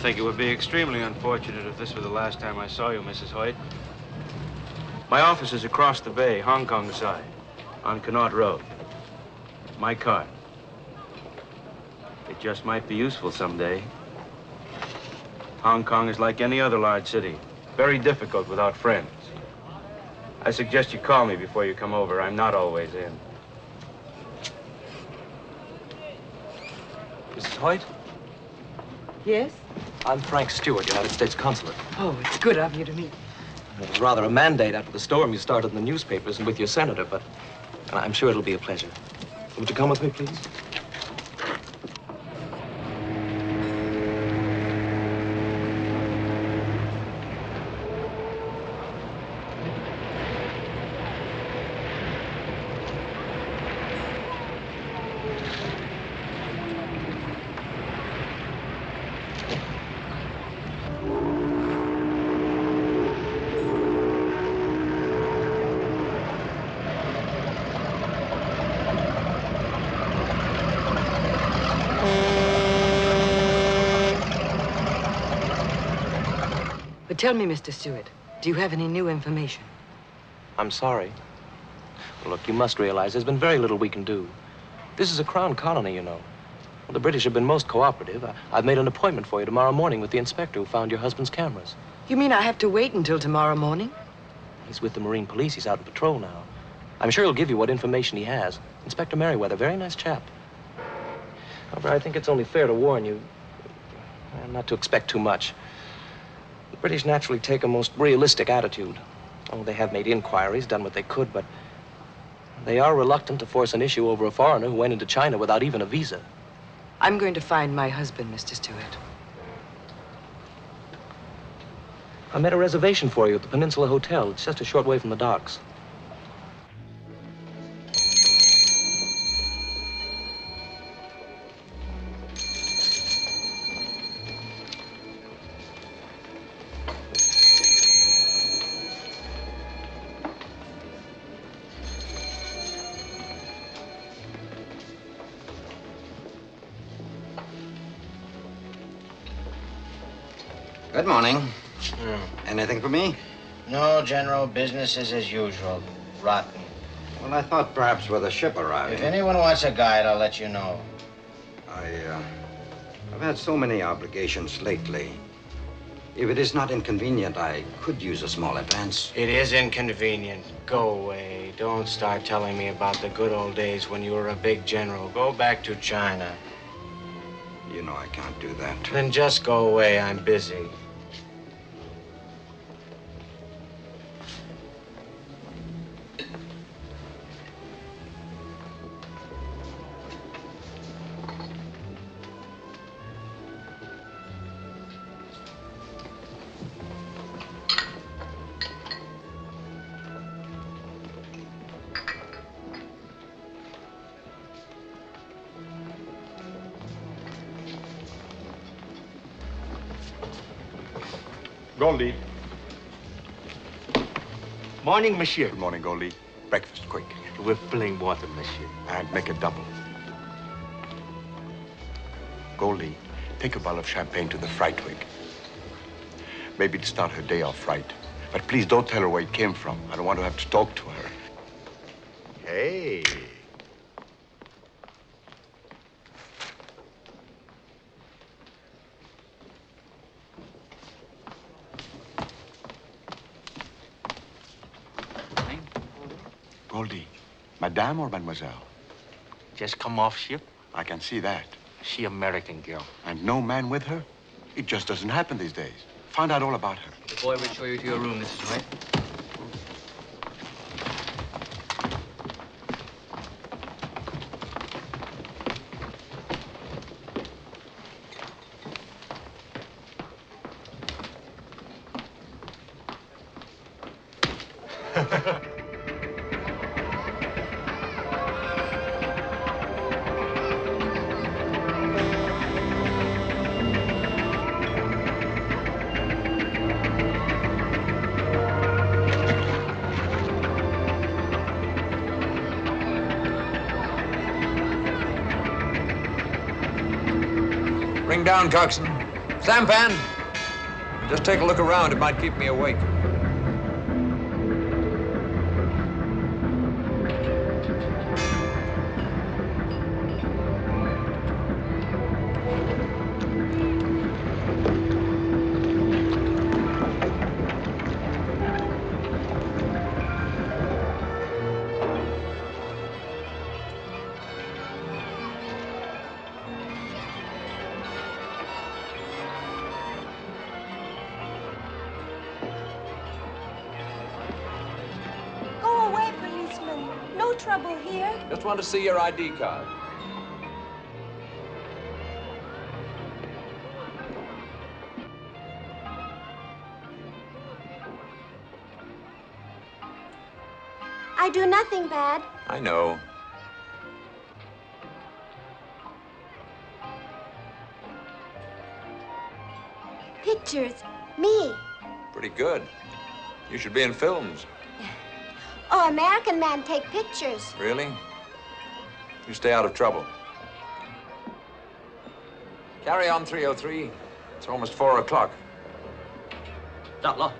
think it would be extremely unfortunate if this were the last time I saw you, Mrs. Hoyt. My office is across the bay, Hong Kong side, on Connaught Road. My card. It just might be useful someday. Hong Kong is like any other large city, very difficult without friends. I suggest you call me before you come over. I'm not always in. Mrs. Hoyt? Yes? I'm Frank Stewart, United States Consulate. Oh, it's good of you to meet. It was rather a mandate after the storm you started in the newspapers and with your senator, but I'm sure it'll be a pleasure. Would you come with me, please? But tell me, Mr. Stewart, do you have any new information? I'm sorry. Look, you must realize there's been very little we can do. This is a crown colony, you know. Well, the British have been most cooperative. I've made an appointment for you tomorrow morning with the inspector who found your husband's cameras. You mean I have to wait until tomorrow morning? He's with the Marine Police. He's out on patrol now. I'm sure he'll give you what information he has. Inspector Merriweather, very nice chap. However, I think it's only fair to warn you not to expect too much. The British naturally take a most realistic attitude. Oh, they have made inquiries, done what they could, but they are reluctant to force an issue over a foreigner who went into China without even a visa. I'm going to find my husband, Mr. Stewart. I made a reservation for you at the Peninsula Hotel. It's just a short way from the docks. Good morning. Anything for me? No, General. Business is as usual. Rotten. Well, I thought perhaps with a ship arriving. If anyone wants a guide, I'll let you know. I've had so many obligations lately. If it is not inconvenient, I could use a small advance. It is inconvenient. Go away. Don't start telling me about the good old days when you were a big general. Go back to China. You know I can't do that. Then just go away. I'm busy. Goldie. Morning, monsieur. Good morning, Goldie. Breakfast, quick. With plain water, monsieur. And make it double. Goldie, take a bottle of champagne to the fright wig. Maybe to start her day off right. But please don't tell her where it came from. I don't want to have to talk to her. Hey. Goldie, madame or mademoiselle? Just come off ship. I can see that. She American girl. And no man with her? It just doesn't happen these days. Find out all about her. The boy will show you to your room, Mrs. White. Bring down, coxswain. Sampan, just take a look around. It might keep me awake. Go away, policeman. No trouble here. Just want to see your ID card. I do nothing bad. I know. Pictures. Me. Pretty good. You should be in films. Oh, American man take pictures. Really? You stay out of trouble. Carry on, 303. It's almost 4 o'clock. Dạ, lo.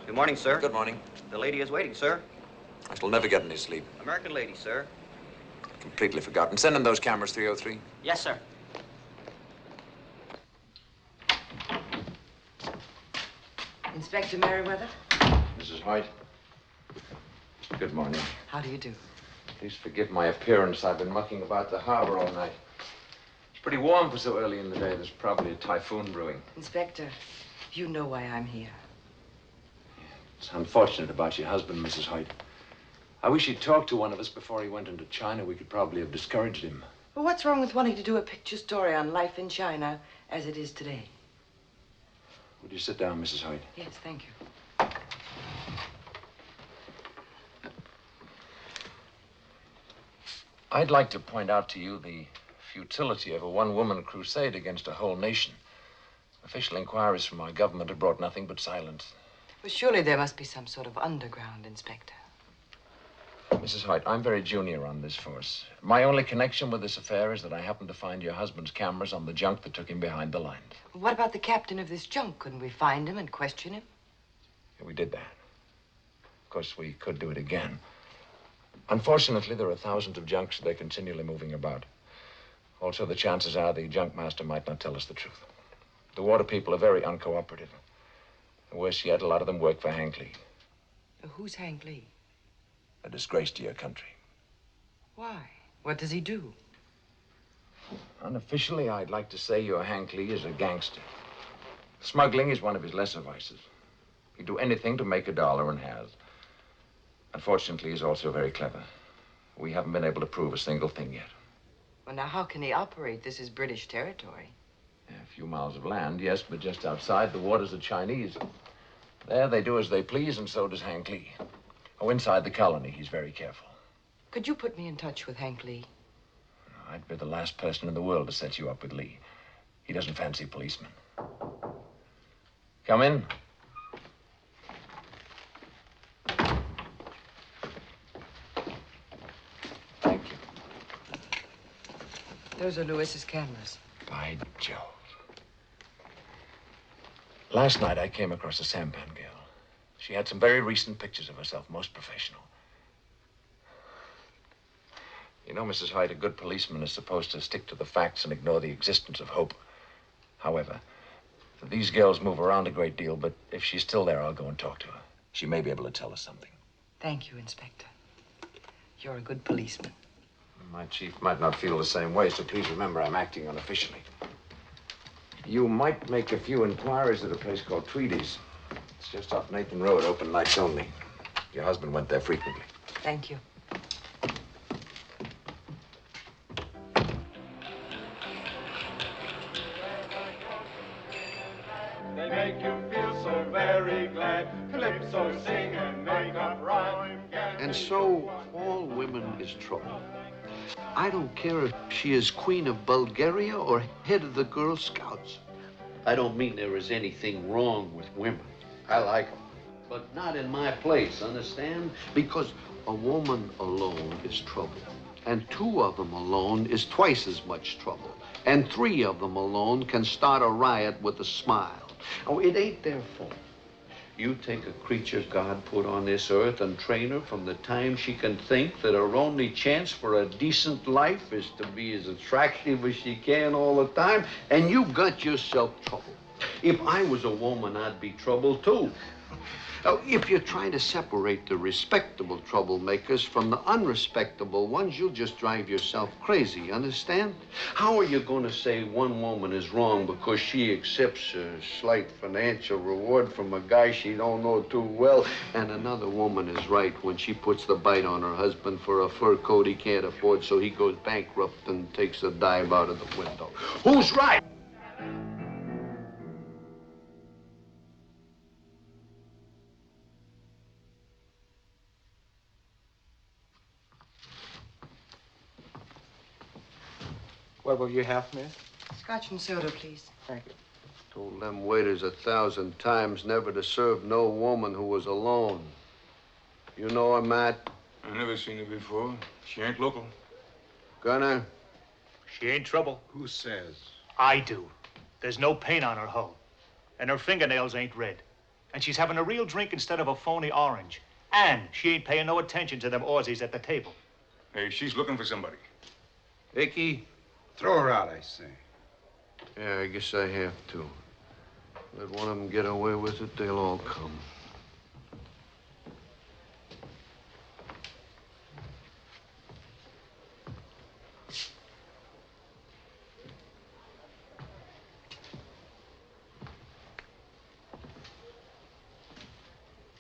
Good morning, sir. Good morning. The lady is waiting, sir. I shall never get any sleep. American lady, sir. Completely forgotten. Send in those cameras, 303. Yes, sir. Inspector Merriweather, Mrs. White. Good morning. how do you do? Please forgive my appearance. I've been mucking about the harbor all night. It's pretty warm for so early in the day. There's probably a typhoon brewing. Inspector, you know why I'm here. It's unfortunate about your husband, Mrs. White. I wish he'd talked to one of us before he went into China. We could probably have discouraged him. Well, what's wrong with wanting to do a picture story on life in China as it is today? Would you sit down, Mrs. White? Yes, thank you. I'd like to point out to you the futility of a one-woman crusade against a whole nation. Official inquiries from our government have brought nothing but silence. Well, surely there must be some sort of underground, Inspector. Mrs. White, I'm very junior on this force. My only connection with this affair is that I happened to find your husband's cameras on the junk that took him behind the lines. What about the captain of this junk? Couldn't we find him and question him? Yeah, we did that. Of course, we could do it again. Unfortunately, there are thousands of junks. They're continually moving about. Also, the chances are the junk master might not tell us the truth. The water people are very uncooperative. And worse yet, a lot of them work for Hank Lee. Who's Hank Lee? A disgrace to your country. Why? What does he do? Unofficially, I'd like to say your Hank Lee is a gangster. Smuggling is one of his lesser vices. He'd do anything to make a dollar and has. Unfortunately, he's also very clever. We haven't been able to prove a single thing yet. Well, now, how can he operate? This is British territory. Yeah, a few miles of land, yes, but just outside, the waters are Chinese. There, they do as they please, and so does Hank Lee. Oh, inside the colony, he's very careful. Could you put me in touch with Hank Lee? I'd be the last person in the world to set you up with Lee. He doesn't fancy policemen. Come in. Thank you. Those are Lewis's cameras. By Jove. Last night, I came across a sampan girl. She had some very recent pictures of herself, most professional. You know, Mrs. Hyde, a good policeman is supposed to stick to the facts and ignore the existence of hope. However, these girls move around a great deal, but if she's still there, I'll go and talk to her. She may be able to tell us something. Thank you, Inspector. You're a good policeman. My chief might not feel the same way, so please remember I'm acting unofficially. You might make a few inquiries at a place called Tweedy's. It's just off Nathan Road, open nights only. Your husband went there frequently. Thank you. They make you feel so very get calypso sing and make up rhyme. And so all women is trouble. I don't care if she is Queen of Bulgaria or head of the Girl Scouts. I don't mean there is anything wrong with women. I like them. But not in my place, understand? Because a woman alone is trouble. And two of them alone is twice as much trouble. And three of them alone can start a riot with a smile. Oh, it ain't their fault. You take a creature God put on this earth and train her from the time she can think that her only chance for a decent life is to be as attractive as she can all the time, and you got yourself trouble. If I was a woman, I'd be trouble too. Now, if you're trying to separate the respectable troublemakers from the unrespectable ones, you'll just drive yourself crazy, understand? How are you going to say one woman is wrong because she accepts a slight financial reward from a guy she don't know too well, and another woman is right when she puts the bite on her husband for a fur coat he can't afford, so he goes bankrupt and takes a dive out of the window? Who's right? What will you have, miss? Scotch and soda, please. Thank you. Told them waiters 1,000 times never to serve no woman who was alone. You know her, Matt? I never seen her before. She ain't local. Gunner? She ain't trouble. Who says? I do. There's no paint on her hull. And her fingernails ain't red. And she's having a real drink instead of a phony orange. And she ain't paying no attention to them Aussies at the table. Hey, she's looking for somebody. Icky? Throw her out, I say. Yeah, I guess I have to. Let one of them get away with it, they'll all come.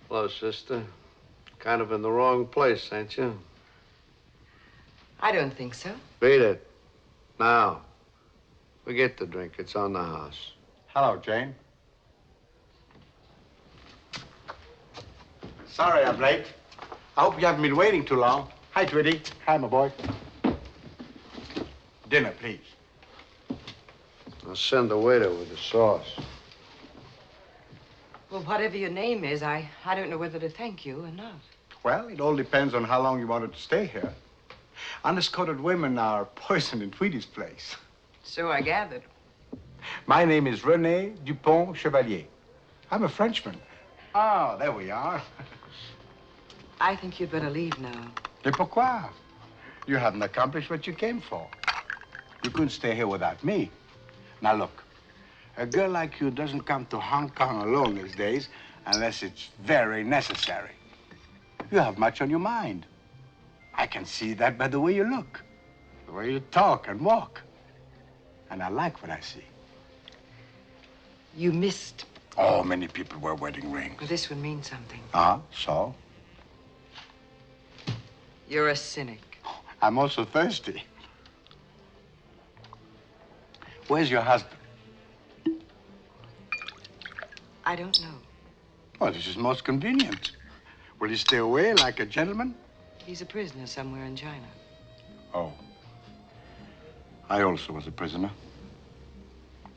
Hello, sister. Kind of in the wrong place, ain't you? I don't think so. Beat it. Now. Forget the drink. It's on the house. Hello, Jane. Sorry I'm late. I hope you haven't been waiting too long. Hi, Twitty. Hi, my boy. Dinner, please. I'll send the waiter with the sauce. Well, whatever your name is, I don't know whether to thank you or not. Well, it all depends on how long you wanted to stay here. Honest-coated women are poison in Tweedy's place. So I gathered. My name is René Dupont Chevalier. I'm a Frenchman. Ah, there we are. I think you'd better leave now. Et pourquoi? You haven't accomplished what you came for. You couldn't stay here without me. Now, look. A girl like you doesn't come to Hong Kong alone these days unless it's very necessary. You have much on your mind. I can see that by the way you look, the way you talk and walk. And I like what I see. You missed. Oh, many people wear wedding rings. Well, this would mean something. So? You're a cynic. I'm also thirsty. Where's your husband? I don't know. Oh, this is most convenient. Will he stay away like a gentleman? He's a prisoner somewhere in China. Oh. I also was a prisoner.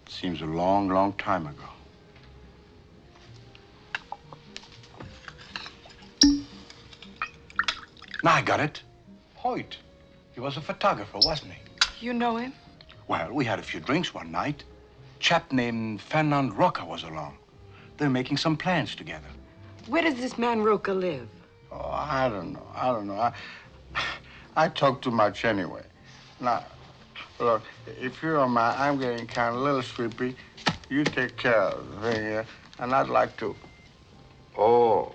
Seems a long, long time ago. Now I got it. Hoyt. He was a photographer, wasn't he? You know him? Well, we had a few drinks one night. Chap named Fernand Roca was along. They're making some plans together. Where does this man Roca live? Oh, I don't know. I talk too much anyway. Now, look, if you don't mind, I'm getting kind of a little sleepy. You take care of the thing here, and I'd like to. Oh.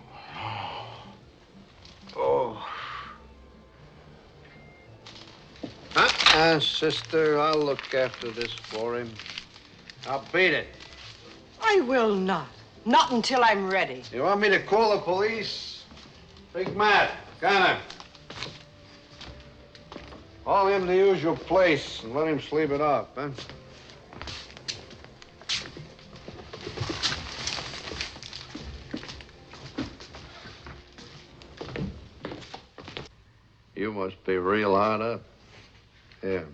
Sister, I'll look after this for him. I'll beat it. I will not. Not until I'm ready. You want me to call the police? Big Matt, Gunner. Call him to use your place and let him sleep it off, huh? You must be real hard up. Yeah.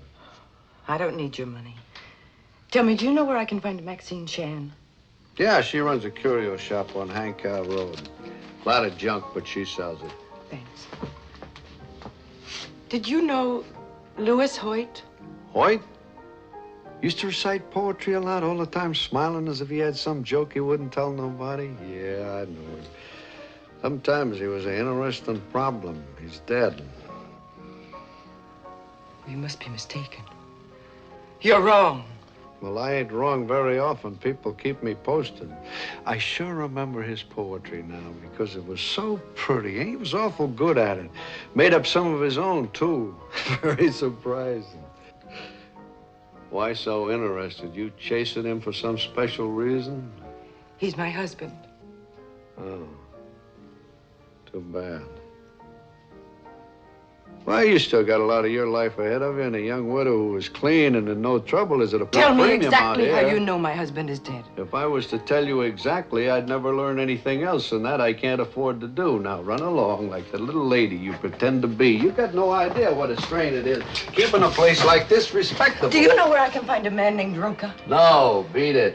I don't need your money. Tell me, do you know where I can find Maxine Chan? Yeah, she runs a curio shop on Hancock Road. A lot of junk, but she sells it. Thanks. Did you know Louis Hoyt? Hoyt? Used to recite poetry a lot, all the time smiling as if he had some joke he wouldn't tell nobody. Yeah, I know him. Sometimes he was an interesting problem. He's dead. You must be mistaken. You're wrong. Well, I ain't wrong very often. People keep me posted. I sure remember his poetry now because it was so pretty. He was awful good at it. Made up some of his own, too. Very surprising. Why so interested? You chasing him for some special reason? He's my husband. Oh. Too bad. Well, you still got a lot of your life ahead of you, and a young widow who is clean and in no trouble is at a Tell me premium exactly out how here. you know my husband is dead. If I was to tell you exactly, I'd never learn anything else, and that I can't afford to do. Now, run along like the little lady you pretend to be. You got no idea what a strain it is, keeping a place like this respectable. Do you know where I can find a man named Roca? No, beat it.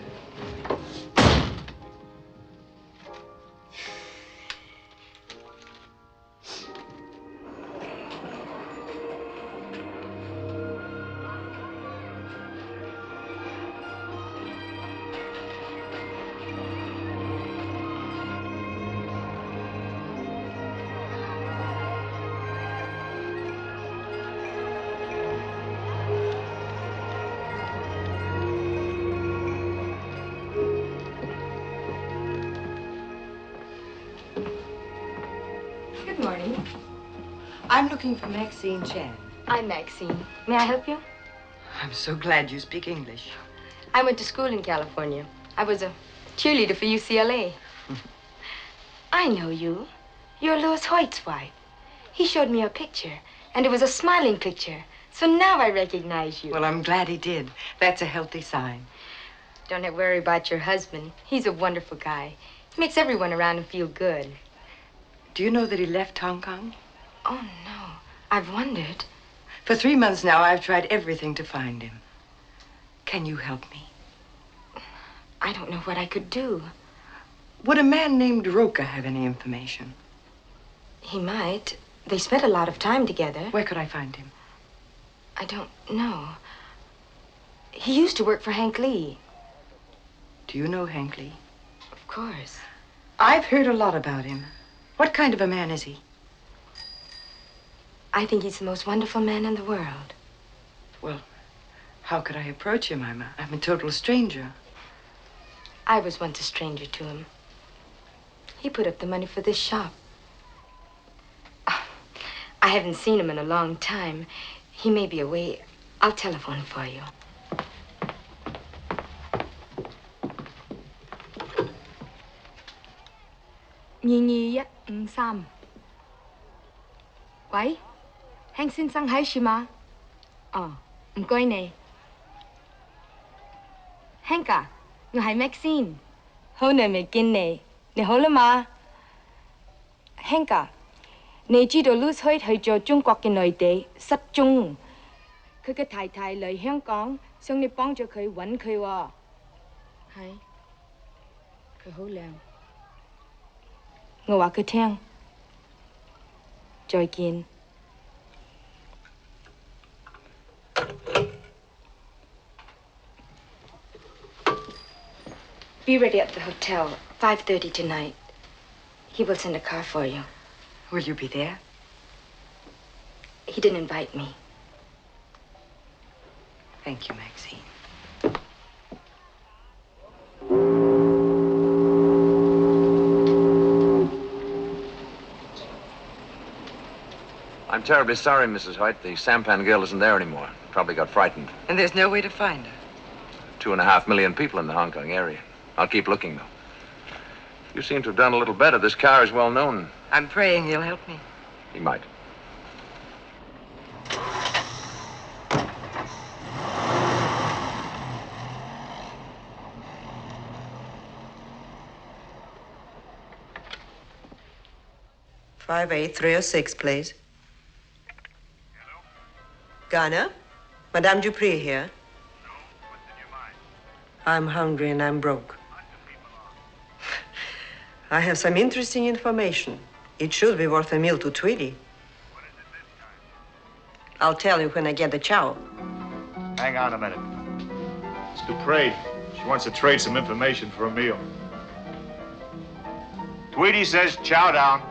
Good morning. I'm looking for Maxine Chan. I'm Maxine. May I help you? I'm so glad you speak English. I went to school in California. I was a cheerleader for UCLA. I know you. You're Louis Hoyt's wife. He showed me a picture, and it was a smiling picture. So now I recognize you. Well, I'm glad he did. That's a healthy sign. Don't have to worry about your husband. He's a wonderful guy. He makes everyone around him feel good. Do you know that he left Hong Kong? Oh, no. I've wondered. For 3 months now, I've tried everything to find him. Can you help me? I don't know what I could do. Would a man named Roca have any information? He might. They spent a lot of time together. Where could I find him? I don't know. He used to work for Hank Lee. Do you know Hank Lee? Of course. I've heard a lot about him. What kind of a man is he? I think he's the most wonderful man in the world. Well, how could I approach him? I'm a total stranger. I was once a stranger to him. He put up the money for this shop. I haven't seen him in a long time. He may be away. I'll telephone for you.喂, 興先生喺樹嘛？哦，唔該你。Hank啊，我係 Maxine，好耐未見你，你好啦嘛 ？Hank啊，你知道 Louis Hoyt 去咗中國嘅內地失蹤，佢嘅太太嚟香港，想你幫助佢揾佢喎。係，佢好靚。我話佢聽。再見。Be ready at the hotel, 5:30 tonight. He will send a car for you. Will you be there? He didn't invite me. Thank you, Maxine. I'm terribly sorry, Mrs. Hoyt. The sampan girl isn't there anymore. Probably got frightened. And there's no way to find her. 2.5 million people in the Hong Kong area. I'll keep looking, though. You seem to have done a little better. This car is well known. I'm praying he'll help me. He might. Five 8 306, please. Garner, Madame Dupree here. I'm hungry and I'm broke. I have some interesting information. It should be worth a meal to Tweety. I'll tell you when I get the chow. Hang on a minute. It's Dupree. She wants to trade some information for a meal. Tweety says chow down.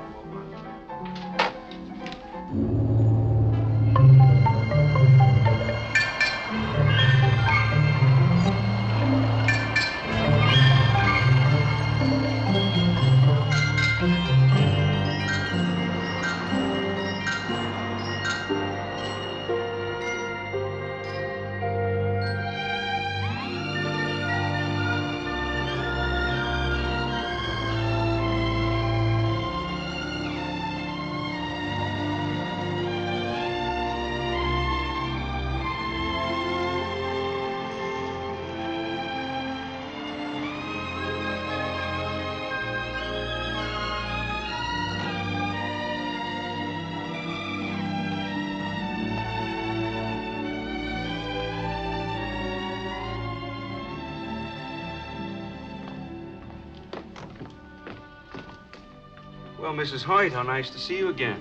Well, Mrs. Hoyt, how nice to see you again.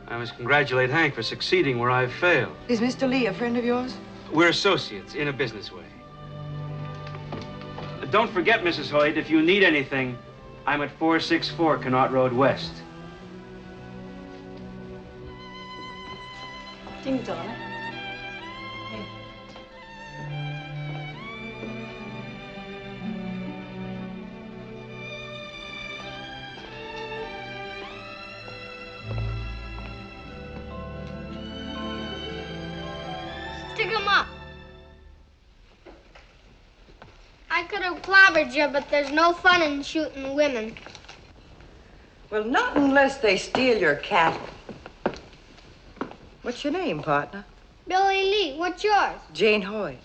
I must congratulate Hank for succeeding where I've failed. Is Mr. Lee a friend of yours? We're associates in a business way. Don't forget, Mrs. Hoyt, if you need anything, I'm at 464 Connaught Road West. Ding dong. Stick him up. I could have clobbered you, but there's no fun in shooting women. Well, not unless they steal your cattle. What's your name, partner? Billy Lee, what's yours? Jane Hoyt.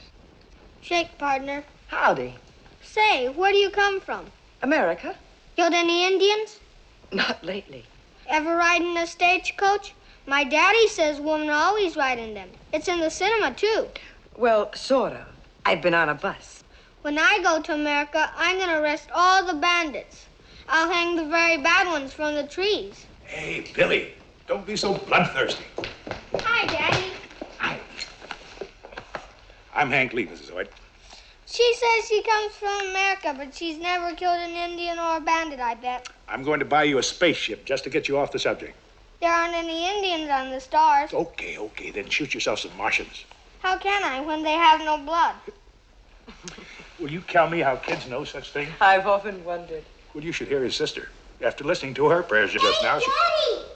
Shake, partner. Howdy. Say, where do you come from? America? Killed any Indians? Not lately. Ever ride in a stagecoach? My daddy says women always ride in them. It's in the cinema, too. Well, sort of. I've been on a bus. When I go to America, I'm going to arrest all the bandits. I'll hang the very bad ones from the trees. Hey, Billy, don't be so bloodthirsty. Hi, Daddy. I'm Hank Lee, Mrs. Hoyt. She says she comes from America, but she's never killed an Indian or a bandit, I bet. I'm going to buy you a spaceship just to get you off the subject. There aren't any Indians on the stars. Okay, then shoot yourself some Martians. How can I when they have no blood? Will you tell me how kids know such things? I've often wondered. Well, you should hear his sister. After listening to her prayers just now, she... Daddy!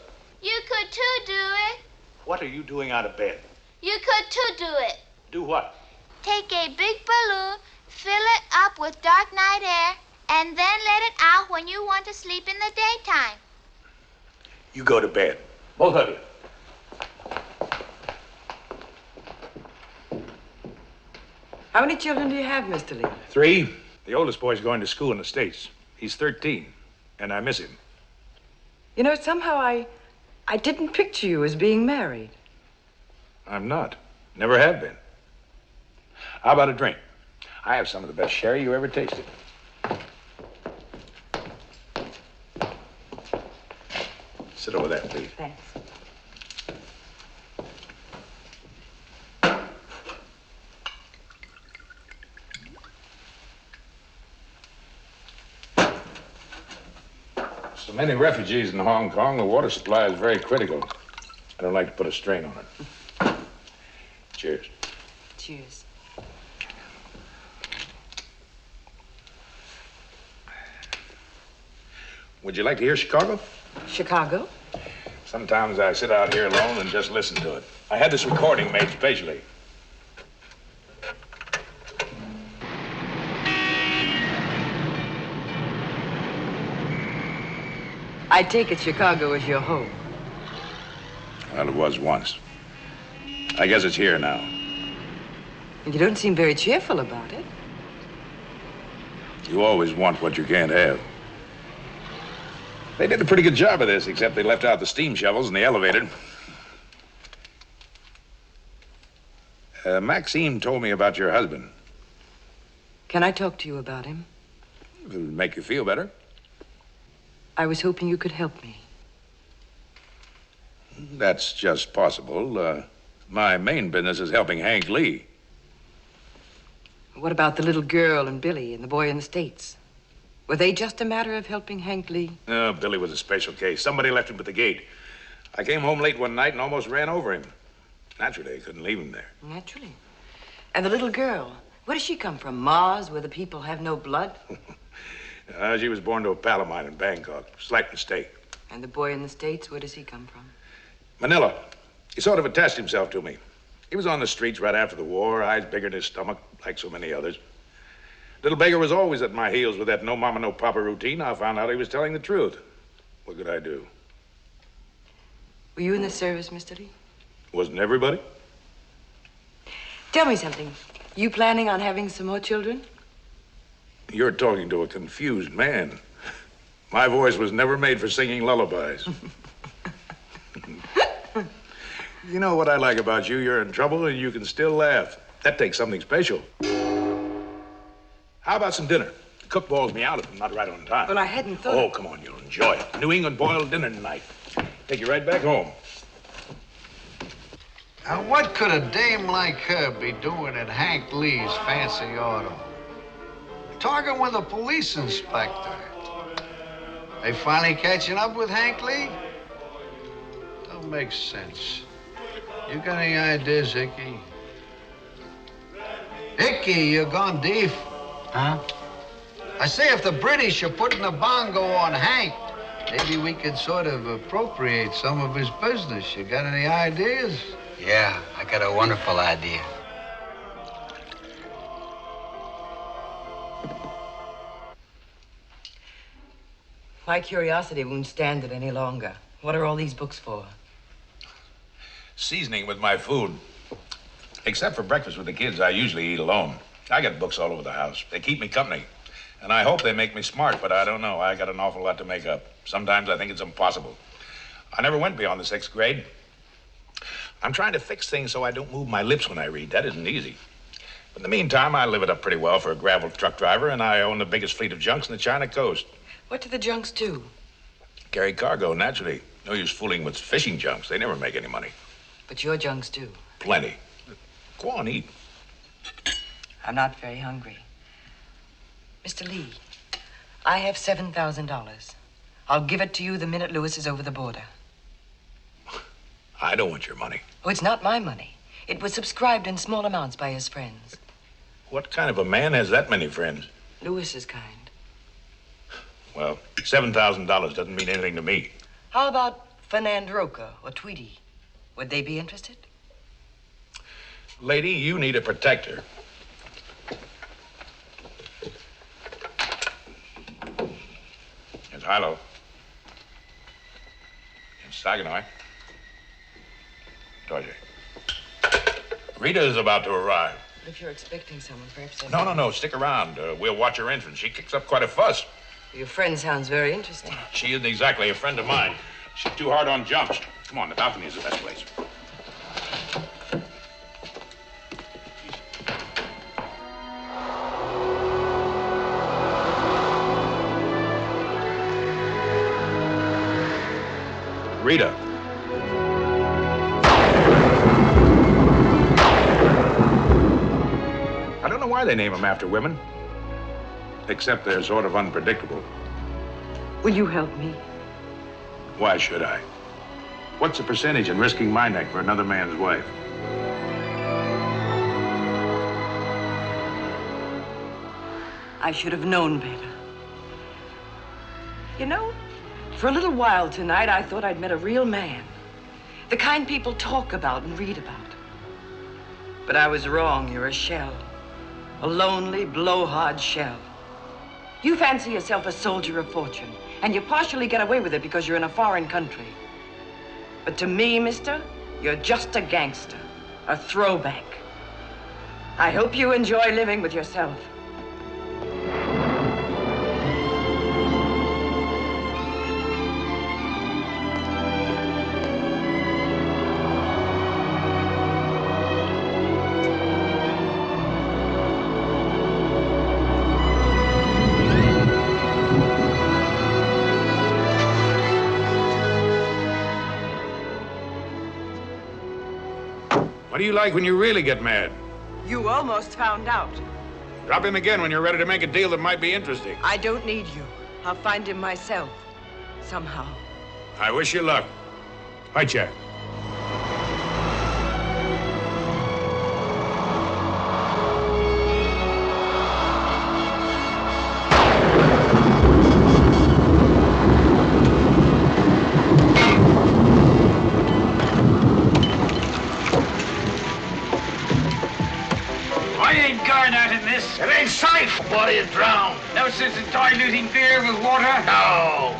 You could too do it. What are you doing out of bed? You could too do it. Do what? Take a big balloon, fill it up with dark night air, and then let it out when you want to sleep in the daytime. You go to bed. Both of you. How many children do you have, Mr. Lee? 3. The oldest boy's going to school in the States. He's 13, and I miss him. You know, somehow I didn't picture you as being married. I'm not. Never have been. How about a drink? I have some of the best sherry you ever tasted. Sit over there, please. Thanks. So many refugees in Hong Kong, the water supply is very critical. I don't like to put a strain on it. Cheers. Cheers. Would you like to hear Chicago? Chicago? Sometimes I sit out here alone and just listen to it. I had this recording made specially. I take it Chicago is your home. Well, it was once. I guess it's here now. You don't seem very cheerful about it. You always want what you can't have. They did a pretty good job of this, except they left out the steam shovels and the elevator. Maxine told me about your husband. Can I talk to you about him? It'll make you feel better. I was hoping you could help me. That's just possible. My main business is helping Hank Lee. What about the little girl and Billy and the boy in the States? Were they just a matter of helping Hank Lee? Billy was a special case. Somebody left him at the gate. I came home late one night and almost ran over him. Naturally, I couldn't leave him there. Naturally. And the little girl, where does she come from? Mars, where the people have no blood? She was born to a pal of mine in Bangkok. Slight mistake. And the boy in the States, where does he come from? Manila. He sort of attached himself to me. He was on the streets right after the war, eyes bigger than his stomach, like so many others. Little beggar was always at my heels with that no mama, no papa routine. I found out he was telling the truth. What could I do? Were you in the service, Mr. Lee? Wasn't everybody? Tell me something. You planning on having some more children? You're talking to a confused man. My voice was never made for singing lullabies. You know what I like about you? You're in trouble and you can still laugh. That takes something special. How about some dinner? The cook bawls me out if I'm not right on time. Well, I hadn't thought... Oh, come on, you'll enjoy it. New England boiled dinner tonight. Take you right back home. Now, what could a dame like her be doing at Hank Lee's fancy auto? Talking with a police inspector. They finally catching up with Hank Lee? Don't make sense. You got any ideas, Icky? Icky, you're gone deaf. Huh? I say if the British are putting a bongo on Hank, maybe we could sort of appropriate some of his business. You got any ideas? Yeah, I got a wonderful idea. My curiosity won't stand it any longer. What are all these books for? Seasoning with my food. Except for breakfast with the kids, I usually eat alone. I got books all over the house. They keep me company. And I hope they make me smart, but I don't know. I got an awful lot to make up. Sometimes I think it's impossible. I never went beyond the 6th grade. I'm trying to fix things so I don't move my lips when I read. That isn't easy. But in the meantime, I live it up pretty well for a gravel truck driver, and I own the biggest fleet of junks in the China coast. What do the junks do? Carry cargo, naturally. No use fooling with fishing junks. They never make any money. But your junks do. Plenty. Go on, eat. I'm not very hungry. Mr. Lee, I have $7,000. I'll give it to you the minute Lewis is over the border. I don't want your money. Oh, it's not my money. It was subscribed in small amounts by his friends. What kind of a man has that many friends? Lewis's kind. Well, $7,000 doesn't mean anything to me. How about Fernand Roca or Tweedy? Would they be interested? Lady, you need a protector. It's Hilo. It's Saginaw. Dorsey. Rita is about to arrive. But if you're expecting someone, perhaps... No. Stick around. We'll watch her entrance. She kicks up quite a fuss. Your friend sounds very interesting. She isn't exactly a friend of mine. She's too hard on jumps. Come on, the balcony is the best place. Rita. I don't know why they name them after women. Except they're sort of unpredictable. Will you help me? Why should I? What's the percentage in risking my neck for another man's wife? I should have known better. You know, for a little while tonight, I thought I'd met a real man. The kind people talk about and read about. But I was wrong. You're a shell. A lonely, blowhard shell. You fancy yourself a soldier of fortune, and you partially get away with it because you're in a foreign country. But to me, mister, you're just a gangster, a throwback. I hope you enjoy living with yourself. do you like when you really get mad? You almost found out. Drop him again when you're ready to make a deal that might be interesting. I don't need you. I'll find him myself. Somehow. I wish you luck. Hi, Jack. Why ain't Garn out in this? It ain't safe. Body is drowned. No sense in diluting beer with water? No.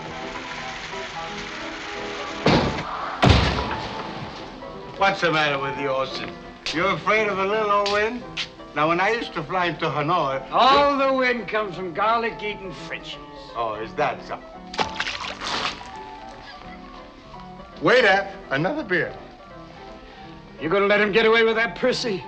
What's the matter with you, Olsen? You're afraid of a little old wind? Now, when I used to fly into Hanoi... All the wind comes from garlic-eating Frenchies. Oh, is that so? Waiter, another beer. You gonna let him get away with that, Percy?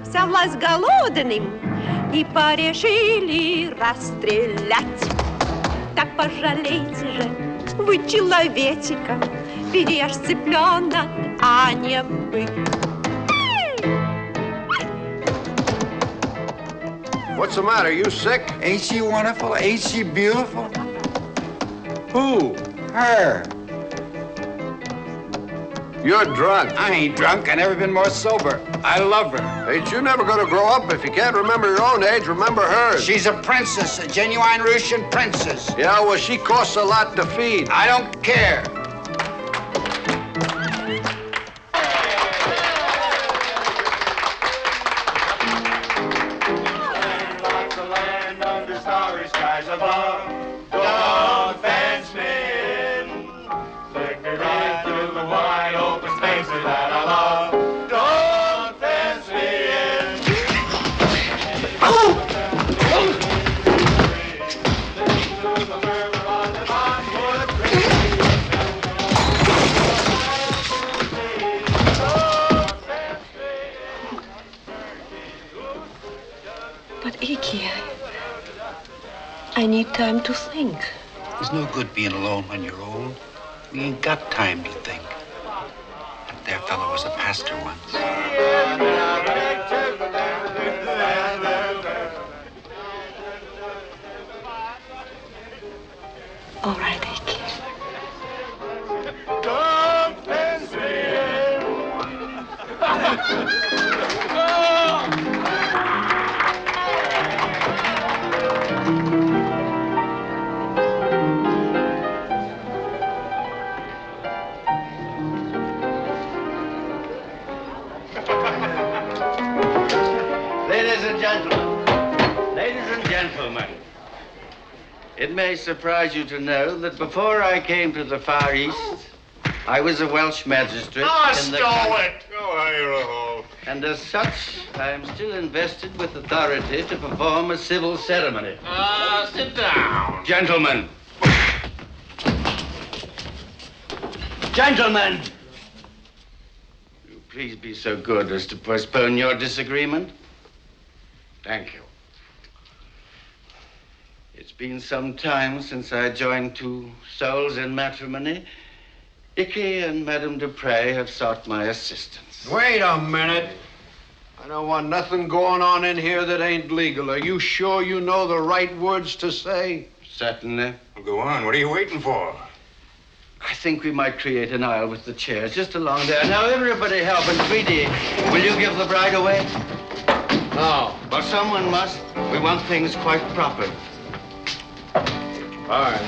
Взялась голодным и порешили расстрелять. Так пожалейте же вы человечика, ведь я ж цыпленок, а не бык. What's the matter? You sick? Ain't she wonderful? Ain't she beautiful? Who? Her. You're drunk. I ain't drunk. I never been more sober. I love her. Ain't you never gonna grow up? If you can't remember your own age, remember hers. She's a princess, a genuine Russian princess. Yeah, well, she costs a lot to feed. I don't care. Lots of land under starry skies above. Don't fence me in. Take me right through the wide open spaces that I love. Don't fence me in. But Iki, I need time to think. It's no good being alone when you're old. We ain't got time to think. That there fellow was a pastor once. All right, Iki. Don't fence me Ladies and gentlemen, it may surprise you to know that before I came to the Far East, I was a Welsh magistrate in the country. And as such, I am still invested with authority to perform a civil ceremony. Sit down. Gentlemen. Gentlemen! Will you please be so good as to postpone your disagreement? Thank you. It's been some time since I joined two souls in matrimony. Icky and Madame Dupre have sought my assistance. Wait a minute. I don't want nothing going on in here that ain't legal. Are you sure you know the right words to say? Certainly. Well, go on. What are you waiting for? I think we might create an aisle with the chairs just along there. Now, everybody help. And Tweety, will you give the bride away? No. Well, someone must. We want things quite proper. All right.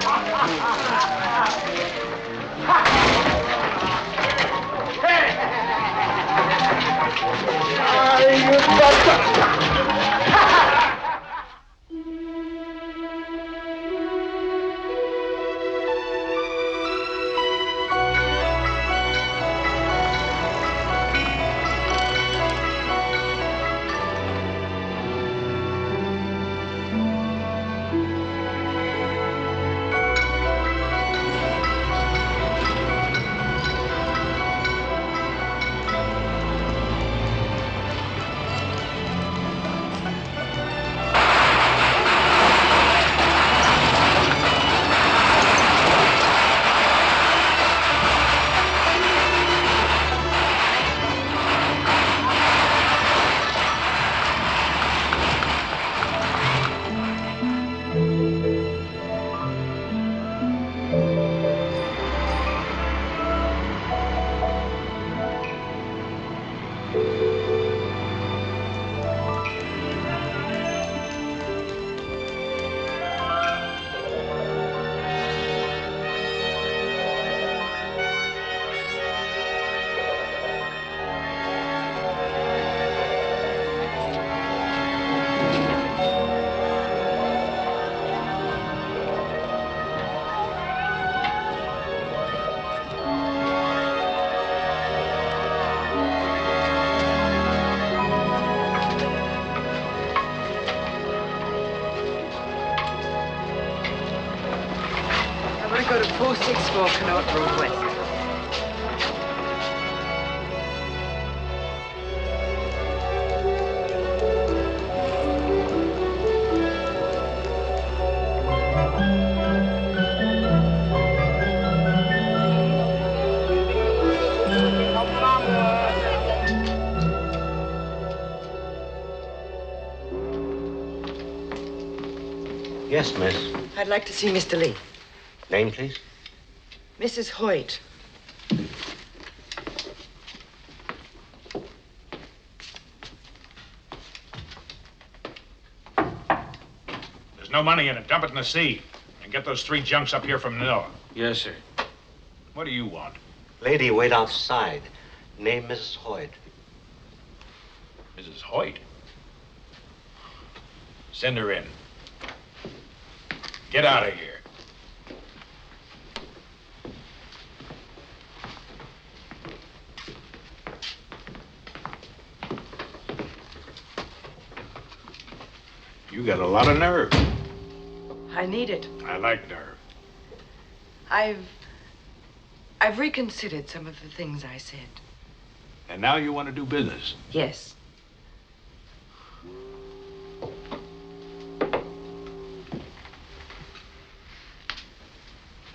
Stop! Go to 464 Connaught Road West. Yes, miss. I'd like to see Mr. Lee. Name, please? Mrs. Hoyt. There's no money in it. Dump it in the sea. And get those 3 junks up here from Manila. Yes, sir. What do you want? Lady, wait outside. Name Mrs. Hoyt. Mrs. Hoyt? Send her in. Get out of here. You got a lot of nerve. I need it. I like nerve. I've reconsidered some of the things I said. And now you want to do business? Yes.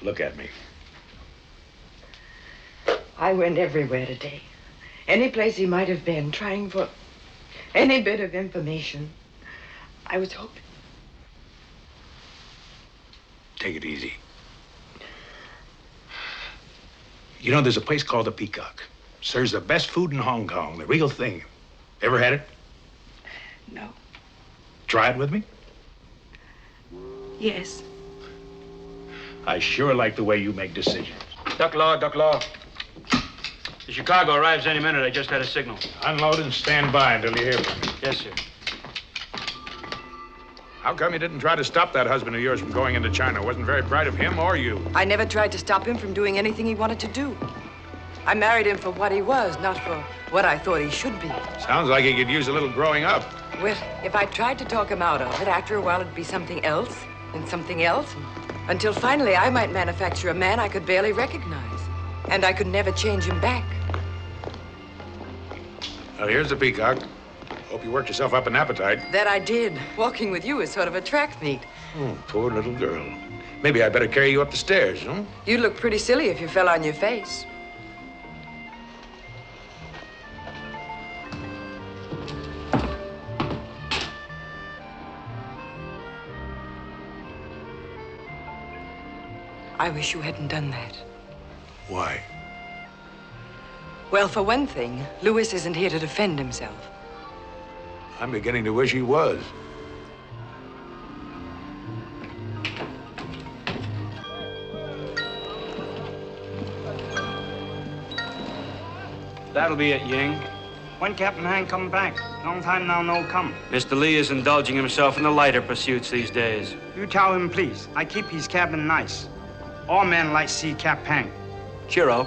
Look at me. I went everywhere today. Any place he might have been, trying for any bit of information. I was hoping. Take it easy. You know, there's a place called the Peacock. Serves the best food in Hong Kong, the real thing. Ever had it? No. Try it with me? Yes. I sure like the way you make decisions. Duck Law. The Chicago arrives any minute. I just had a signal. Unload and stand by until you hear from me. Yes, sir. How come you didn't try to stop that husband of yours from going into China? Wasn't very bright of him or you. I never tried to stop him from doing anything he wanted to do. I married him for what he was, not for what I thought he should be. Sounds like he could use a little growing up. Well, if I tried to talk him out of it, after a while it'd be something else, and something else, until finally I might manufacture a man I could barely recognize. And I could never change him back. Well, here's the Peacock. Hope you worked yourself up an appetite. That I did. Walking with you is sort of a track meet. Oh, poor little girl. Maybe I better carry you up the stairs, huh? You'd look pretty silly if you fell on your face. I wish you hadn't done that. Why? Well, for one thing, Louis isn't here to defend himself. I'm beginning to wish he was. That'll be it, Ying. When Captain Hank come back? Long time now no come. Mr. Lee is indulging himself in the lighter pursuits these days. You tell him, please. I keep his cabin nice. All men like see Cap Hank. Cheero.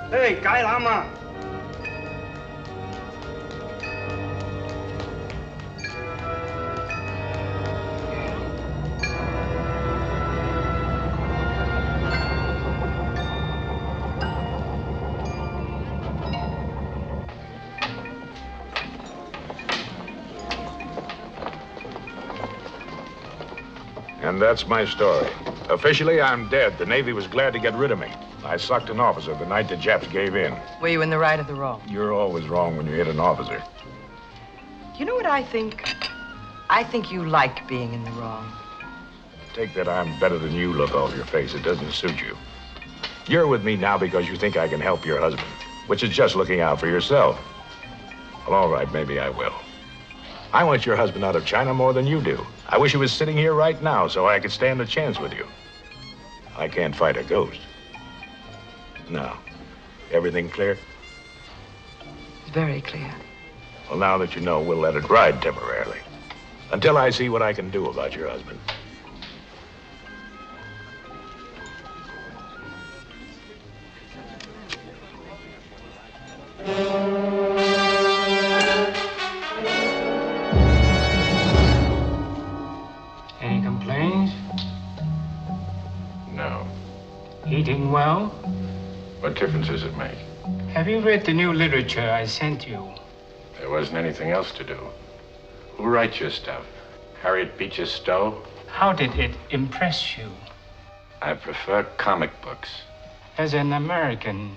Hey, Guy Lama. And that's my story. Officially, I'm dead. The Navy was glad to get rid of me. I sucked an officer the night the Japs gave in. Were you in the right or the wrong? You're always wrong when you hit an officer. You know what I think? I think you like being in the wrong. Take that I'm better than you look off your face. It doesn't suit you. You're with me now because you think I can help your husband, which is just looking out for yourself. Well, all right, maybe I will. I want your husband out of China more than you do. I wish he was sitting here right now so I could stand a chance with you. I can't fight a ghost. Now, everything clear? Very clear. Well, now that you know, we'll let it ride temporarily. Until I see what I can do about your husband. Any complaints? No. Eating well? What difference does it make? Have you read the new literature I sent you? There wasn't anything else to do. Who writes your stuff? Harriet Beecher Stowe? How did it impress you? I prefer comic books. As an American,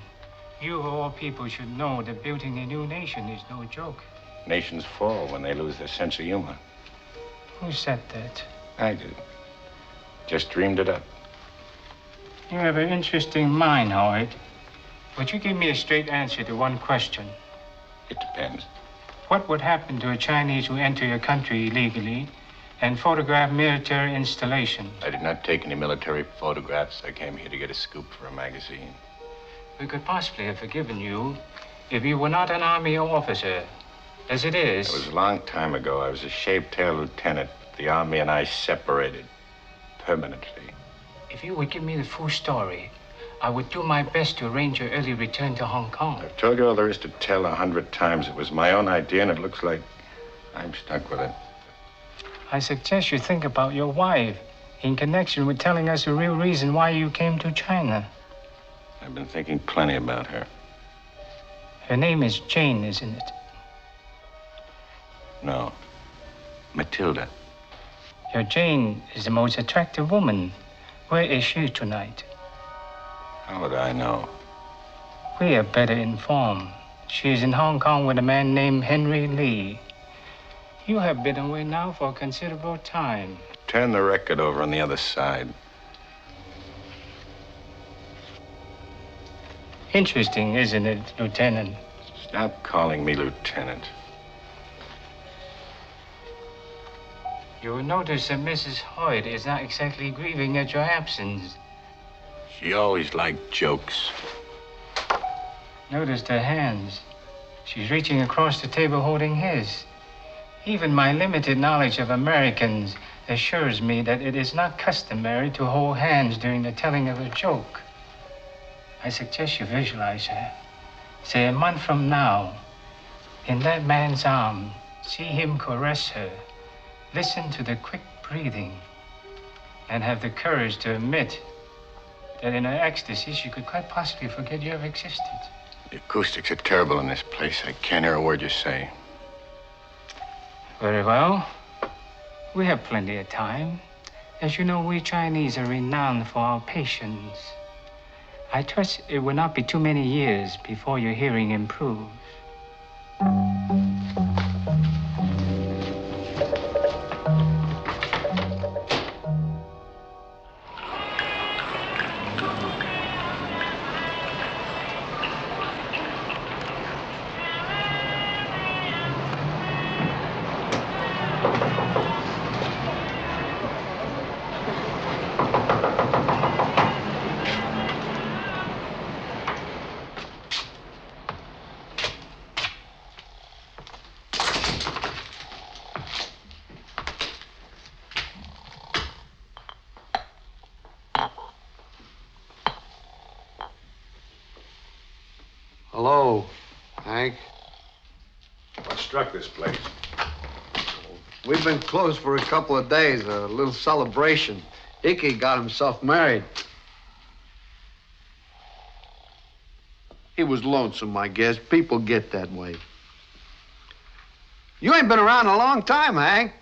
you of all people should know that building a new nation is no joke. Nations fall when they lose their sense of humor. Who said that? I did. Just dreamed it up. You have an interesting mind, Howard. Would you give me a straight answer to one question? It depends. What would happen to a Chinese who enter your country illegally and photograph military installation? I did not take any military photographs. I came here to get a scoop for a magazine. We could possibly have forgiven you if you were not an army officer. As it is... It was a long time ago. I was a shaved-tail lieutenant. The Army and I separated permanently. If you would give me the full story, I would do my best to arrange your early return to Hong Kong. I've told you all there is to tell 100 times. It was my own idea, and it looks like I'm stuck with it. I suggest you think about your wife in connection with telling us the real reason why you came to China. I've been thinking plenty about her. Her name is Jane, isn't it? No. Matilda. Your Jane is the most attractive woman. Where is she tonight? How would I know? We are better informed. She is in Hong Kong with a man named Henry Lee. You have been away now for a considerable time. Turn the record over on the other side. Interesting, isn't it, Lieutenant? Stop calling me Lieutenant. You will notice that Mrs. Hoyt is not exactly grieving at your absence. She always liked jokes. Notice her hands. She's reaching across the table holding his. Even my limited knowledge of Americans assures me that it is not customary to hold hands during the telling of a joke. I suggest you visualize her. Say a month from now, in that man's arm, see him caress her. Listen to the quick breathing and have the courage to admit that in her ecstasy, she could quite possibly forget you ever existed. The acoustics are terrible in this place. I can't hear a word you say. Very well. We have plenty of time. As you know, we Chinese are renowned for our patience. I trust it will not be too many years before your hearing improves. struck this place? We've been closed for a couple of days, a little celebration. Icky got himself married. He was lonesome, I guess. People get that way. You ain't been around a long time, Hank.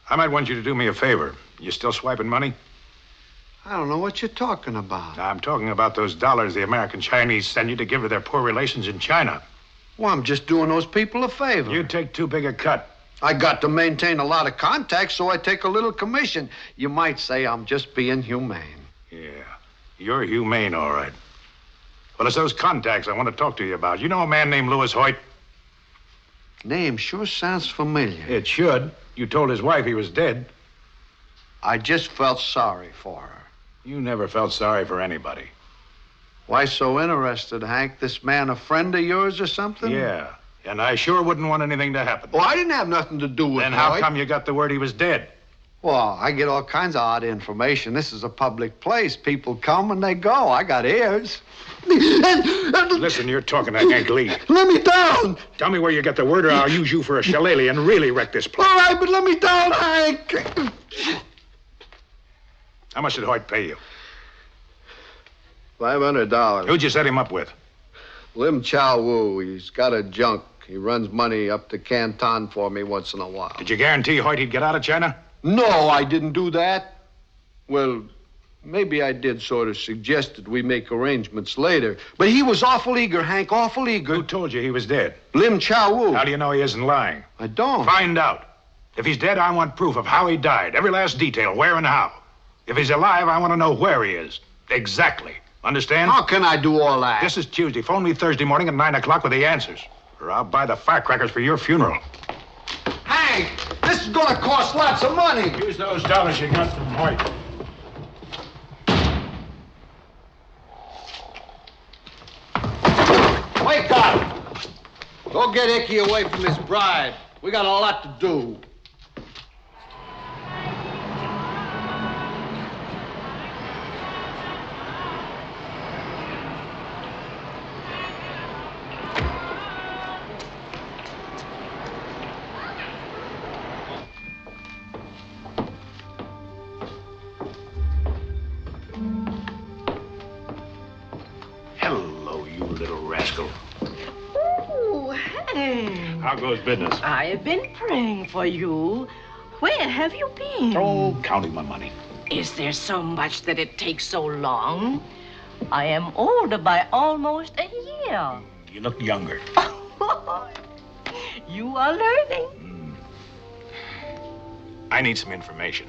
I might want you to do me a favor. You still swiping money? I don't know what you're talking about. I'm talking about those dollars the American Chinese send you to give to their poor relations in China. Well, I'm just doing those people a favor. You take too big a cut. I got to maintain a lot of contacts, so I take a little commission. You might say I'm just being humane. Yeah, you're humane, all right. Well, it's those contacts I want to talk to you about. You know a man named Louis Hoyt? Name sure sounds familiar. It should. You told his wife he was dead. I just felt sorry for her. You never felt sorry for anybody. Why so interested, Hank? This man a friend of yours or something? Yeah, and I sure wouldn't want anything to happen. Well, I didn't have nothing to do with it. Then how come you got the word he was dead? Well, I get all kinds of odd information. This is a public place. People come and they go. I got ears. Listen, you're talking to Hank Lee. Let me down. Tell me where you get the word or I'll use you for a shillelagh and really wreck this place. All right, but let me down, Hank. How much did Hoyt pay you? $500. Who'd you set him up with? Lim Chow Wu. He's got a junk. He runs money up to Canton for me once in a while. Did you guarantee Hoyt he'd get out of China? No, I didn't do that. Well, maybe I did sort of suggested we make arrangements later. But he was awful eager, Hank, awful eager. Who told you he was dead? Lim Chow Wu. How do you know he isn't lying? I don't. Find out. If he's dead, I want proof of how he died. Every last detail, where and how. If he's alive, I want to know where he is. Exactly. Understand? How can I do all that? This is Tuesday. Phone me Thursday morning at 9 o'clock with the answers. Or I'll buy the firecrackers for your funeral. Hank, this is gonna cost lots of money. Use those dollars you got from Hoyt. Wake up! Go get Icky away from his bride. We got a lot to do. Hello, you little rascal. Oh, Hank. How goes business? I have been praying for you. Where have you been? Oh, counting my money. Is there so much that it takes so long? I am older by almost a year. You look younger. You are learning. I need some information.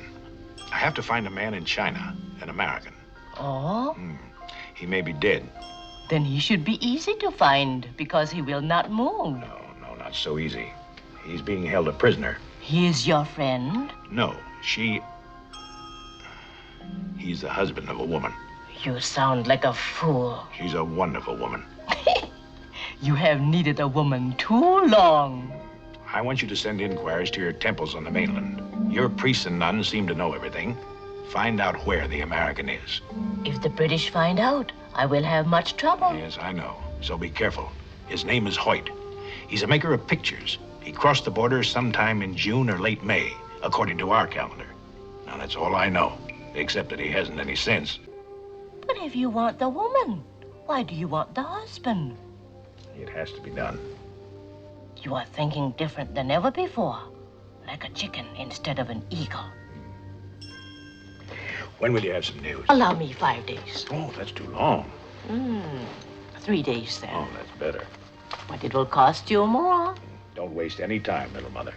I have to find a man in China, an American. Oh? He may be dead. Then he should be easy to find because he will not move. No, not so easy. He's being held a prisoner. He is your friend? No, he's the husband of a woman. You sound like a fool. She's a wonderful woman. You have needed a woman too long. I want you to send inquiries to your temples on the mainland. Your priests and nuns seem to know everything. Find out where the American is. If the British find out, I will have much trouble. Yes, I know. So be careful. His name is Hoyt. He's a maker of pictures. He crossed the border sometime in June or late May, according to our calendar. Now, that's all I know, except that he hasn't any sense. But if you want the woman, why do you want the husband? It has to be done. You are thinking different than ever before, like a chicken instead of an eagle. When will you have some news? Allow me 5 days. Oh, that's too long. 3 days then. Oh, that's better. But it will cost you more. Don't waste any time, little mother.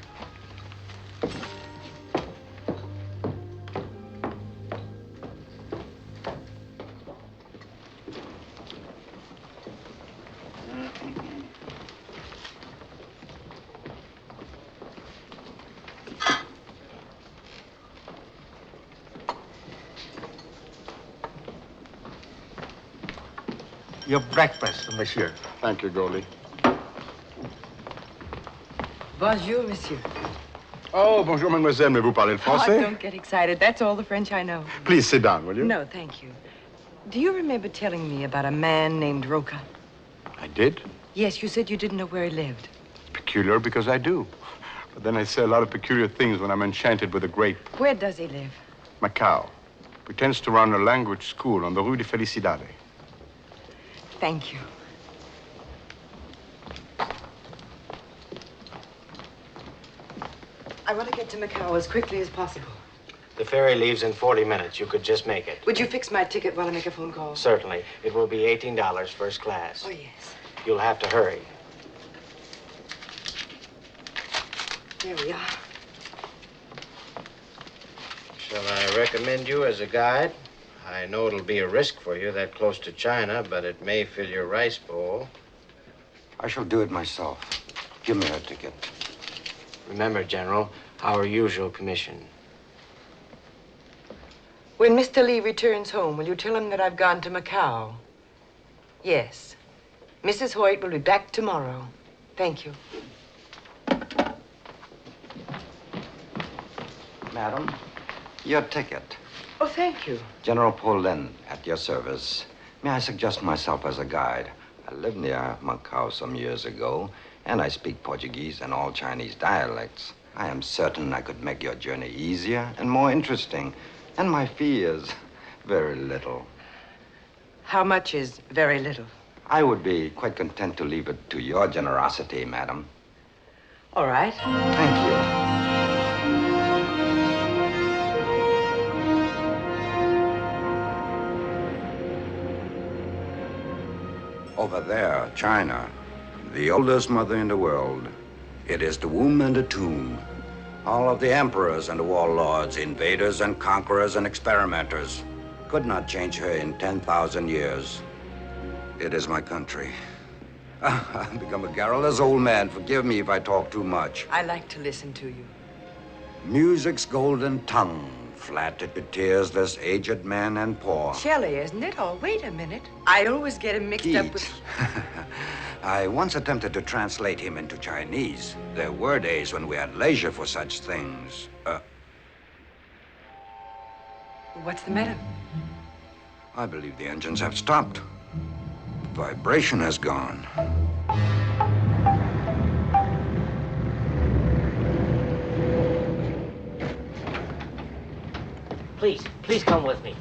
Your breakfast, monsieur. Thank you, Goldie. Bonjour, monsieur. Oh, bonjour, mademoiselle. Mais vous parlez le français? Oh, don't get excited. That's all the French I know. Please sit down, will you? No, thank you. Do you remember telling me about a man named Roca? I did? Yes, you said you didn't know where he lived. peculiar because I do. But then I say a lot of peculiar things when I'm enchanted with a grape. Where does he live? Macau. Pretends to run a language school on the Rue de Felicidade. Thank you. I want to get to Macau as quickly as possible. The ferry leaves in 40 minutes. You could just make it. Would you fix my ticket while I make a phone call? Certainly. It will be $18 first class. Oh, yes. You'll have to hurry. There we are. Shall I recommend you as a guide? I know it'll be a risk for you that close to China, but it may fill your rice bowl. I shall do it myself. Give me her ticket. Remember, General, our usual commission. When Mr. Lee returns home, will you tell him that I've gone to Macau? Yes. Mrs. Hoyt will be back tomorrow. Thank you. Madam, your ticket. Oh, thank you. General Paulin, at your service. May I suggest myself as a guide? I lived near Macau some years ago, and I speak Portuguese and all Chinese dialects. I am certain I could make your journey easier and more interesting. And my fee is very little. How much is very little? I would be quite content to leave it to your generosity, madam. All right. Thank you. Over there, China, the oldest mother in the world. It is the womb and the tomb. All of the emperors and the warlords, invaders and conquerors and experimenters could not change her in 10,000 years. It is my country. I've become a garrulous old man. Forgive me if I talk too much. I like to listen to you. Music's golden tongue flattered to tears this aged man and poor. Shelley, isn't it? Oh, wait a minute. I always get him mixed up with... I once attempted to translate him into Chinese. There were days when we had leisure for such things. What's the matter? I believe the engines have stopped. The vibration has gone. Please come with me.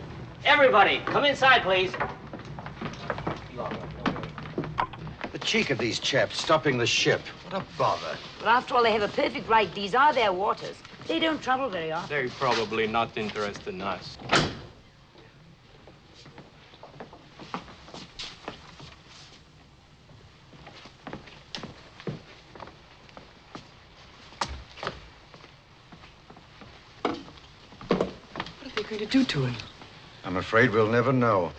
Everybody, come inside, please. The cheek of these chaps stopping the ship. What a bother. But after all, they have a perfect right. These are their waters. They don't travel very often. They're probably not interested in us. What are they going to do to him? I'm afraid we'll never know.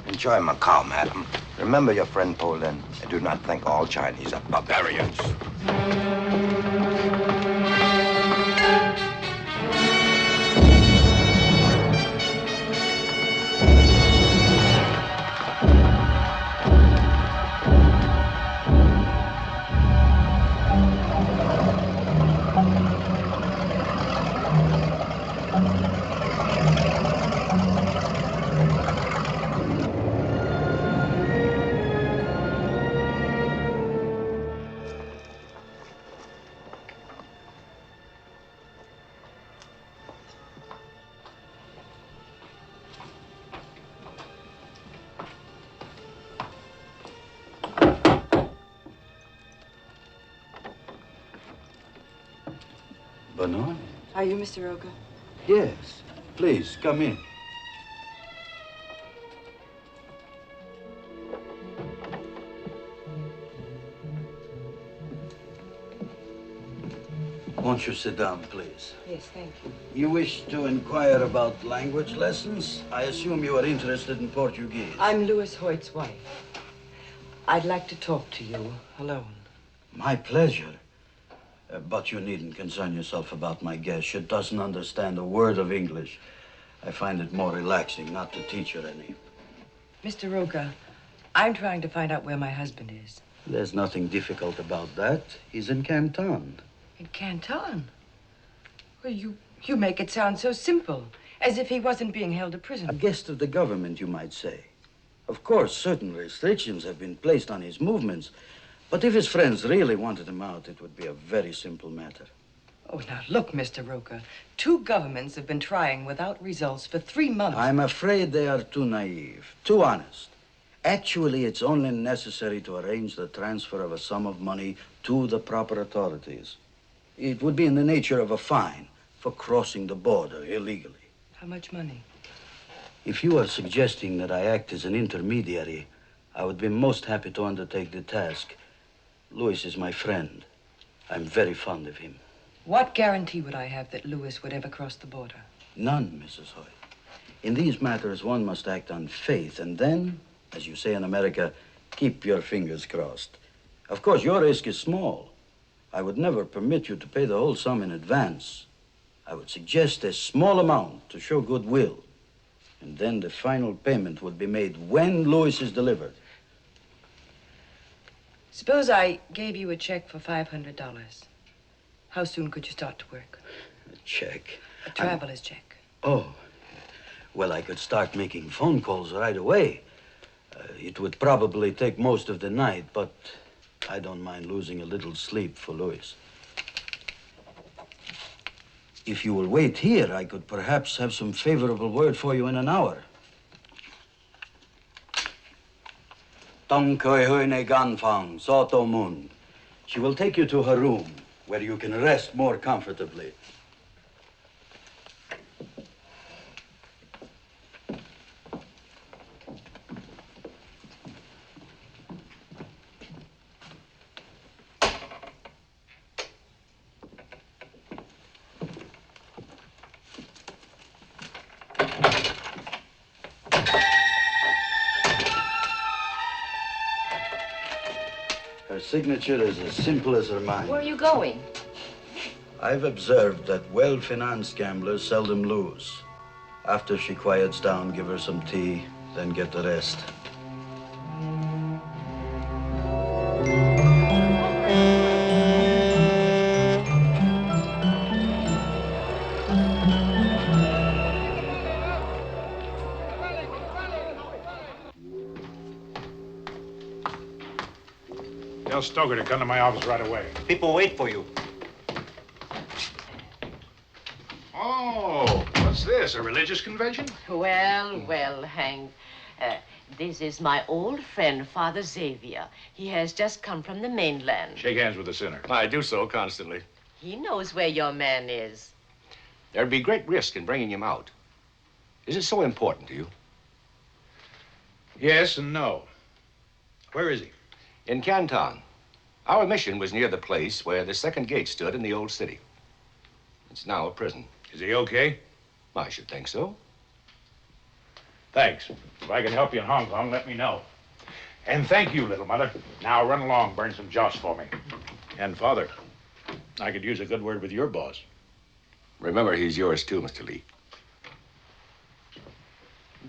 Enjoy Macau, madam. Remember your friend Paulin. I do not think all Chinese are barbarians. Bernard? Are you Mr. Oka? Yes. Please, come in. Won't you sit down, please? Yes, thank you. You wish to inquire about language lessons? I assume you are interested in Portuguese. I'm Louis Hoyt's wife. I'd like to talk to you alone. My pleasure. But you needn't concern yourself about my guest. She doesn't understand a word of English. I find it more relaxing not to teach her any. Mr. Roca, I'm trying to find out where my husband is. There's nothing difficult about that. He's in Canton. In Canton? Well, you make it sound so simple, as if he wasn't being held a prisoner. A guest of the government, you might say. Of course, certain restrictions have been placed on his movements, but if his friends really wanted him out, it would be a very simple matter. Oh, now look, Mr. Roca. 2 governments have been trying without results for 3 months. I'm afraid they are too naive, too honest. Actually, it's only necessary to arrange the transfer of a sum of money to the proper authorities. It would be in the nature of a fine for crossing the border illegally. How much money? If you are suggesting that I act as an intermediary, I would be most happy to undertake the task. Louis is my friend. I'm very fond of him. What guarantee would I have that Louis would ever cross the border? None, Mrs. Hoyt. In these matters, one must act on faith, and then, as you say in America, keep your fingers crossed. Of course, your risk is small. I would never permit you to pay the whole sum in advance. I would suggest a small amount to show goodwill, and then the final payment would be made when Louis is delivered. Suppose I gave you a check for $500. How soon could you start to work? A check? A traveler's check. Oh, well, I could start making phone calls right away. It would probably take most of the night, but I don't mind losing a little sleep for Louis. If you will wait here, I could perhaps have some favorable word for you in an hour. Tong koi hui ne gan fang, so to mun. She will take you to her room, where you can rest more comfortably. Her signature is as simple as her mind. Where are you going? I've observed that well-financed gamblers seldom lose. After she quiets down, give her some tea, then get the rest. Tell Stoker to come to my office right away. People wait for you. Oh, what's this, a religious convention? Well, Hank. This is my old friend, Father Xavier. He has just come from the mainland. Shake hands with the sinner. I do so constantly. He knows where your man is. There'd be great risk in bringing him out. Is it so important to you? Yes and no. Where is he? In Canton. Our mission was near the place where the second gate stood in the old city. It's now a prison. Is he okay? I should think so. Thanks. If I can help you in Hong Kong, let me know. And thank you, little mother. Now run along, burn some joss for me. And Father, I could use a good word with your boss. Remember, he's yours too, Mr. Lee.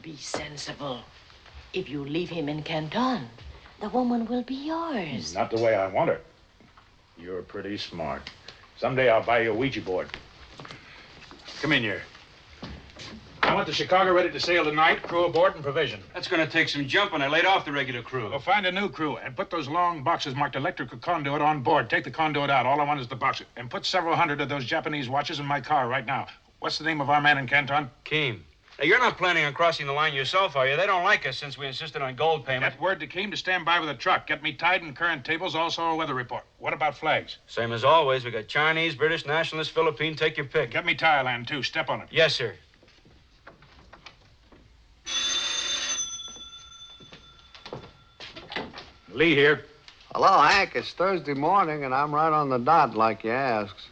Be sensible. If you leave him in Canton, the woman will be yours. Not the way I want her. You're pretty smart. Someday I'll buy you a Ouija board. Come in here. I want the Chicago ready to sail tonight, crew aboard and provision. That's gonna take some jumping. I laid off the regular crew. Well, find a new crew and put those long boxes marked electrical conduit on board. Take the conduit out. All I want is the box. And put several hundred of those Japanese watches in my car right now. What's the name of our man in Canton? Keem. Now, you're not planning on crossing the line yourself, are you? They don't like us since we insisted on gold payment. Get word to Keem to stand by with a truck. Get me tied and current tables, also a weather report. What about flags? Same as always. We got Chinese, British, Nationalist, Philippine. Take your pick. Get me Thailand, too. Step on it. Yes, sir. Lee here. Hello, Hank. It's Thursday morning, and I'm right on the dot like you asked.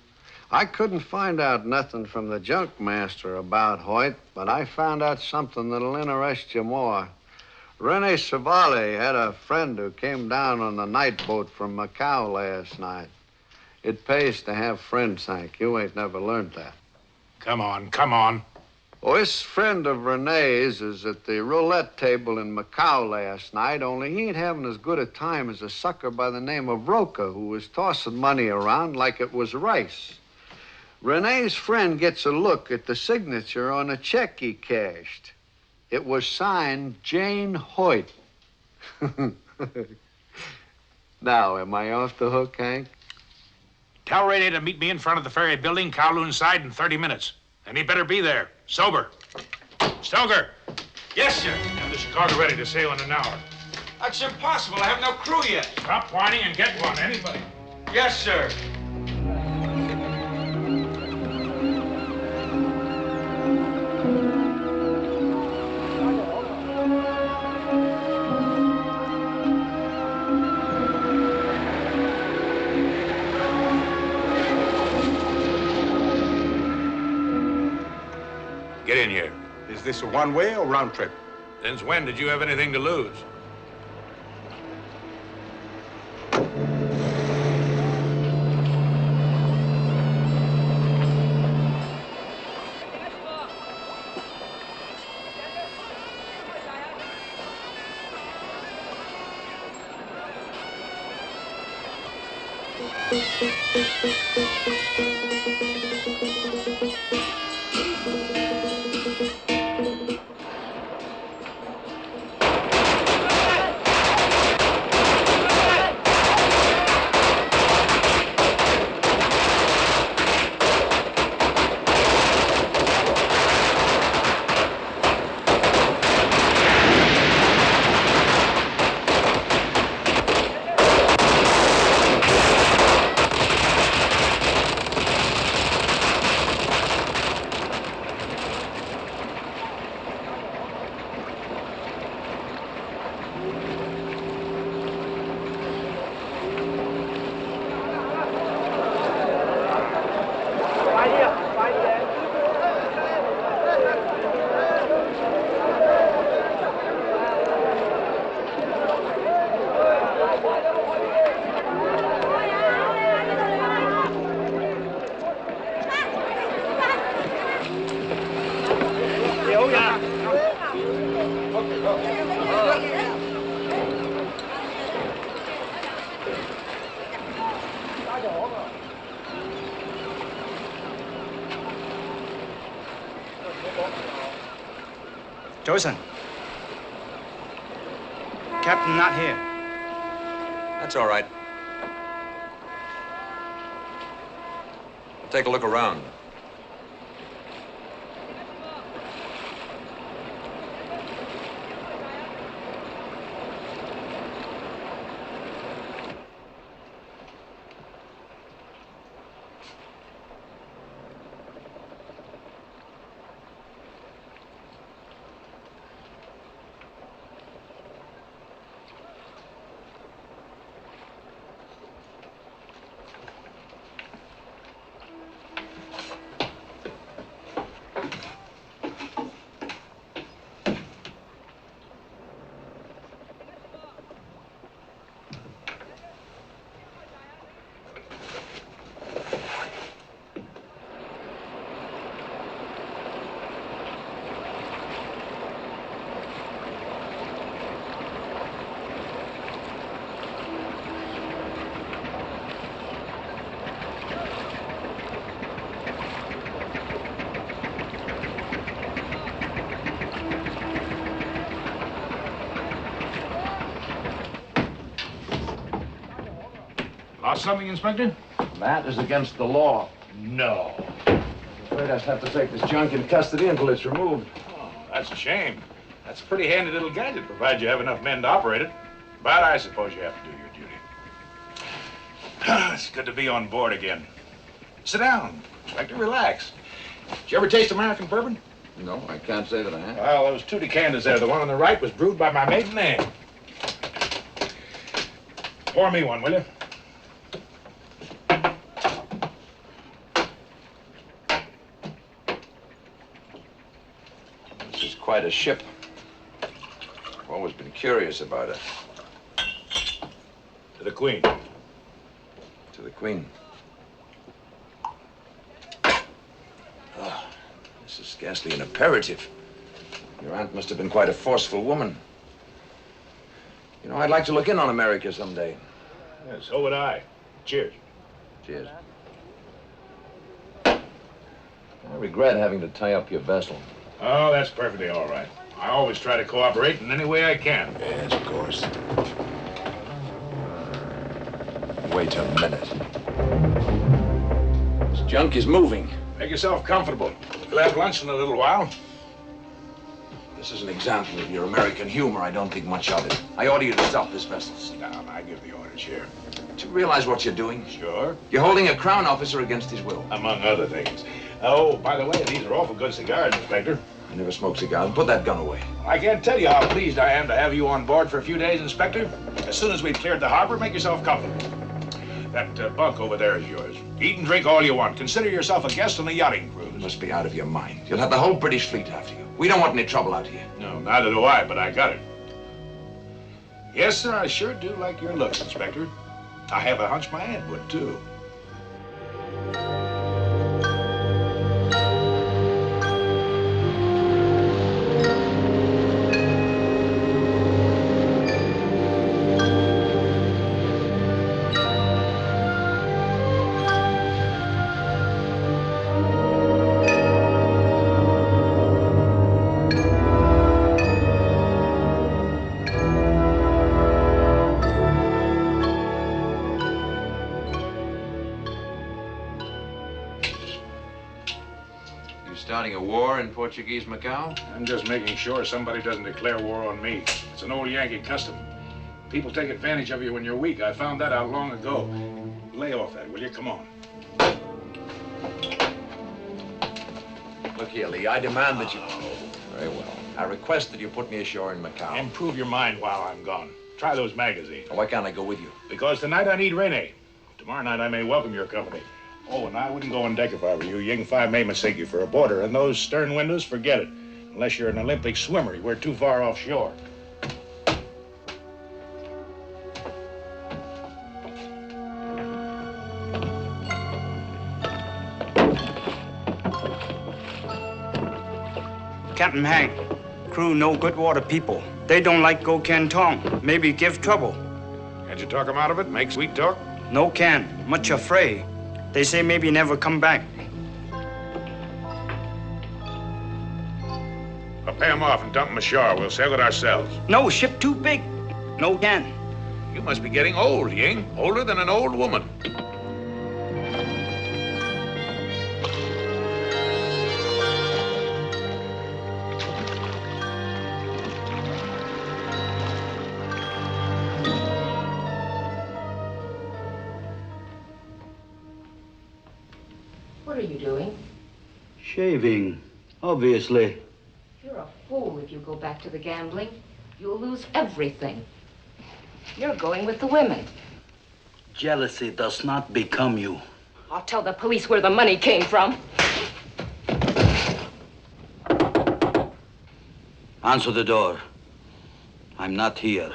I couldn't find out nothing from the junk master about Hoyt, but I found out something that'll interest you more. Rene Savali had a friend who came down on the night boat from Macau last night. It pays to have friends, Hank. You ain't never learned that. Come on, come on. Oh, this friend of Renee's is at the roulette table in Macau last night, only he ain't having as good a time as a sucker by the name of Roca, who was tossing money around like it was rice. Renee's friend gets a look at the signature on a check he cashed. It was signed Jane Hoyt. Now, am I off the hook, Hank? Tell Renee to meet me in front of the ferry building, Kowloon side, in 30 minutes. And he better be there, sober. Stoker. Yes, sir. Have the Chicago ready to sail in an hour. That's impossible. I have no crew yet. Stop whining and get one, anybody. Yes, sir. Get in here. Is this a one-way or round trip? Since when did you have anything to lose? Joseon. Captain not here. That's all right. Take a look around. Lost something, Inspector? That is against the law. No. I'm afraid I'd have to take this junk in custody until it's removed. Oh, that's a shame. That's a pretty handy little gadget, provided you have enough men to operate it. But I suppose you have to do your duty. It's good to be on board again. Sit down, Inspector. Relax. Did you ever taste American bourbon? No, I can't say that I have. Well, those two decanters there, the one on the right was brewed by my maiden name. Pour me one, will you? This is quite a ship. I've always been curious about it. To the Queen. To the Queen. This is scarcely an imperative. Your aunt must have been quite a forceful woman. You know, I'd like to look in on America someday. Yeah, so would I. Cheers. Cheers. I regret having to tie up your vessel. Oh, that's perfectly all right. I always try to cooperate in any way I can. Yes, of course. Wait a minute. This junk is moving. Make yourself comfortable. We'll have lunch in a little while. This is an example of your American humor. I don't think much of it. I order you to stop this vessel. Sit down. I give the orders here. Do you realize what you're doing? Sure. You're holding a crown officer against his will. Among other things. Oh, by the way, these are awful good cigars, Inspector. I never smoke cigars. Put that gun away. I can't tell you how pleased I am to have you on board for a few days, Inspector. As soon as we've cleared the harbor, make yourself comfortable. That bunk over there is yours. Eat and drink all you want. Consider yourself a guest on a yachting cruise. You must be out of your mind. You'll have the whole British fleet after you. We don't want any trouble out here. No, neither do I, but I got it. Yes, sir, I sure do like your looks, Inspector. I have a hunch my aunt would, too. Starting a war in Portuguese Macau? I'm just making sure somebody doesn't declare war on me. It's an old Yankee custom. People take advantage of you when you're weak. I found that out long ago. Lay off that, will you? Come on. Look here, Lee. I demand that you... Very well. I request that you put me ashore in Macau. Improve your mind while I'm gone. Try those magazines. Why can't I go with you? Because tonight I need Renee. Tomorrow night I may welcome your company. Oh, and I wouldn't go on deck if I were you. Ying 5 may mistake you for a boarder, and those stern windows, forget it. Unless you're an Olympic swimmer, we're too far offshore. Captain Hank, crew no good water people. They don't like go Canton. Maybe give trouble. Can't you talk them out of it? Make sweet talk? No can. Much afraid. They say maybe never come back. I'll pay them off and dump them ashore. We'll sail it ourselves. No, ship too big. No can. You must be getting old, Ying. Older than an old woman. What are you doing? Shaving, obviously. You're a fool if you go back to the gambling. You'll lose everything. You're going with the women. Jealousy does not become you. I'll tell the police where the money came from. Answer the door. I'm not here.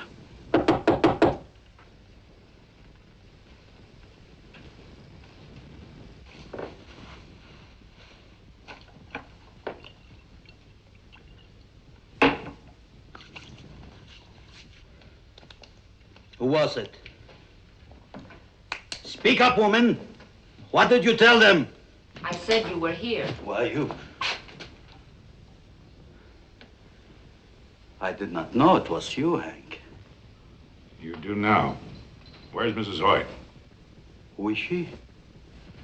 Who was it? Speak up, woman. What did you tell them? I said you were here. Why, you? I did not know it was you, Hank. You do now. Where's Mrs. Hoyt? Who is she?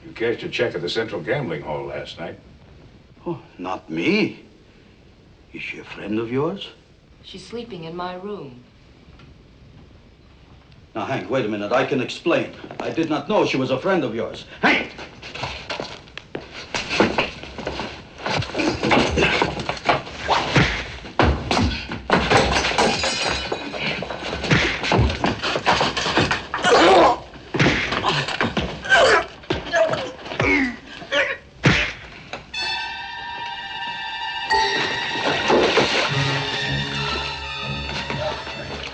You cashed a check at the Central Gambling Hall last night. Oh, not me. Is she a friend of yours? She's sleeping in my room. Now, Hank, wait a minute. I can explain. I did not know she was a friend of yours. Hank!